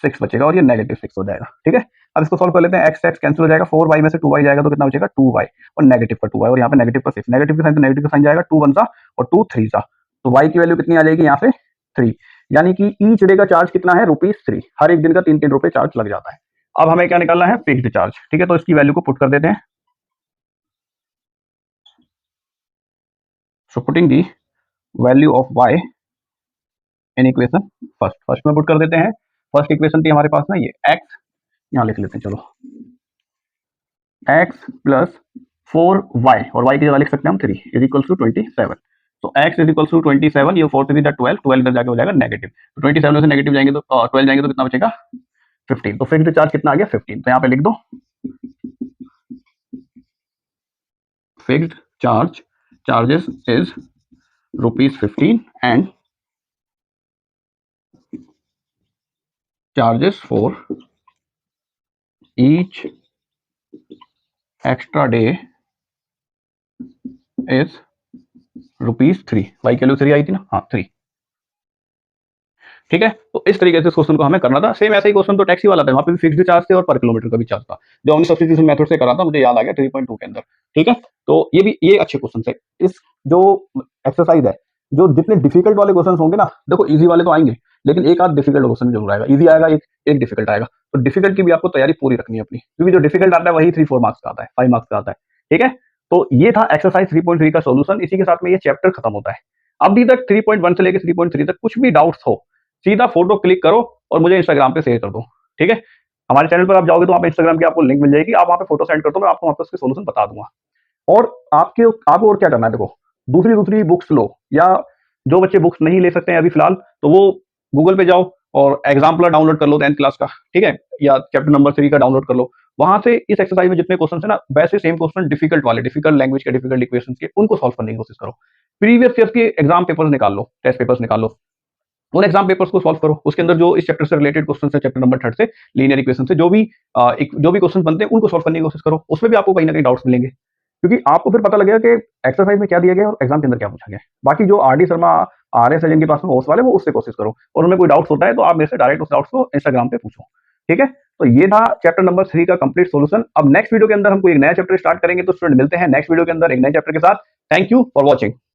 6 बचेगा, और ये -6 हो जाएगा। ठीक है, अब इसको सॉल्व कर लेते हैं, एक्स एक्स कैंसिल हो जाएगा, 4y में से 2y जाएगा तो कितना बचेगा 2y, और नेगेटिव का 2y, और यहाँ पे नेगेटिव का 6, नेगेटिव के साइन तो नेगेटिव का साइन जाएगा, 2 1 सा और 2 3 सा, तो y की वैल्यू कितनी आ जाएगी यहाँ से 3, यानी कि ईच डे का चार्ज कितना है ₹3, हर एक दिन का 3-3 रुपए चार्ज लग जाता है। अब हमें क्या निकालना है फिक्स्ड चार्ज। ठीक है, तो इसकी वैल्यू को पुट कर देते हैं, so putting the value of y in equation first में पुट कर देते हैं। फर्स्ट इक्वेशन थी हमारे पास ना ये x, यहाँ लिख लेते हैं, चलो x प्लस 4y, और y की जगह लिख सकते हैं हम 3 इज इक्वल्स टू 27। तो x इज इक्वल्स टू 27, ये 4 3 12 इधर जाके हो जाएगा नेगेटिव, तो 27 में से नेगेटिव जाएंगे तो 12 जाएंगे तो कितना बचेगा 15। तो फिक्स्ड चार्ज कितना आ गया 15, तो यहाँ पे लिख दो fixed charges is ₹15 and charges for each extra day is ₹3। y की वैल्यू 3 आई थी ना, हाँ 3। ठीक है, तो इस तरीके से इस क्वेश्चन को हमें करना था। सेम ऐसा ही क्वेश्चन तो टैक्सी वाला था, वहां पे भी फिक्स्ड चार्ज थे और पर किलोमीटर का भी चार्ज था, जो हमने सब्स्टिट्यूशन मेथड से करा था, मुझे याद आ गया 3.2 के अंदर। ठीक है, तो ये अच्छे क्वेश्चन है। इस जो एक्सरसाइज है, जो जितने डिफिकल्ट वाले क्वेश्चन होंगे ना, देखो इजी वाले तो आएंगे, लेकिन एक आध डिफिकल्ट क्वेश्चन जरूर आएगा, इजी आएगा एक डिफिकल्ट आएगा, तो डिफिकल्ट की भी आपको तैयारी पूरी रखनी है अपनी, क्योंकि जो डिफिकल्ट आता है वही 3-4 मार्क्स का आता है, 5 मार्क्स का आता है। ठीक है, तो ये था एक्सरसाइज 3.3 का सोल्यूशन। इसी के साथ में ये चैप्टर खत्म होता है। अभी तक 3.1 से लेकर 3.3 तक कुछ भी डाउट्स हो, सीधा फोटो क्लिक करो और मुझे इंस्टाग्राम पे शेयर कर दो। ठीक है, हमारे चैनल पर आप जाओगे तो वहाँ पे इंस्टाग्राम की आपको लिंक मिल जाएगी, आप वहाँ पे फोटो सेंड कर दो, मैं आपको वहाँ पे उसके सोल्यूशन बता दूंगा। और आपको और क्या करना है, देखो दूसरी बुक्स लो, या जो बच्चे बुक्स नहीं ले सकते हैं अभी फिलहाल, तो वो गूगल पे जाओ और एग्जाम्पलर डाउनलोड कर लो 10th क्लास का। ठीक है, या चैप्टर नंबर 3 का डाउनलोड कर लो, वहां से इस एक्सरसाइज में जितने क्वेश्चन है ना, वैसे सेम क्वेश्चन डिफिकल्ट वाले, डिफिकल्ट लैंग्वेज के, डिफिकल्ट इक्वेशंस के, उनको सॉल्व करने की कोशिश करो। प्रीवियस ईयर के एग्जाम पेपर्स निकाल लो, टेस्ट पेपर्स निकाल लो, उन एग्जाम पेपर्स को सॉल्व करो। उसके अंदर जो इस चैप्टर से रिलेटेड क्वेश्चन है, चैप्टर नंबर 3 से लीनियर इक्वेशन से जो भी क्वेश्चन बनते हैं उनको सॉल्व करने की कोशिश करो। उसमें भी आपको कहीं ना कहीं डाउट्स मिलेंगे, क्योंकि आपको फिर पता लगेगा कि एक्सरसाइज में क्या दिया गया और एग्जाम के अंदर क्या पूछा गया। बाकी जो आर डी शर्मा RS है जिनके पास में होस्ट वाले, वो उससे कोशिश करो, और उनमें कोई डाउट्स होता है तो आप मेरे से डायरेक्ट उस डाउट्स को इंस्टाग्राम पे पूछो। ठीक है, तो ये था चैप्टर नंबर 3 का कंप्लीट सोल्यूशन। अब नेक्स्ट वीडियो के अंदर हम कोई एक नया चैप्टर स्टार्ट करेंगे, तो स्टूडेंट मिलते हैं नेक्स्ट वीडियो के अंदर एक नए चैप्टर के साथ। Thank you for watching.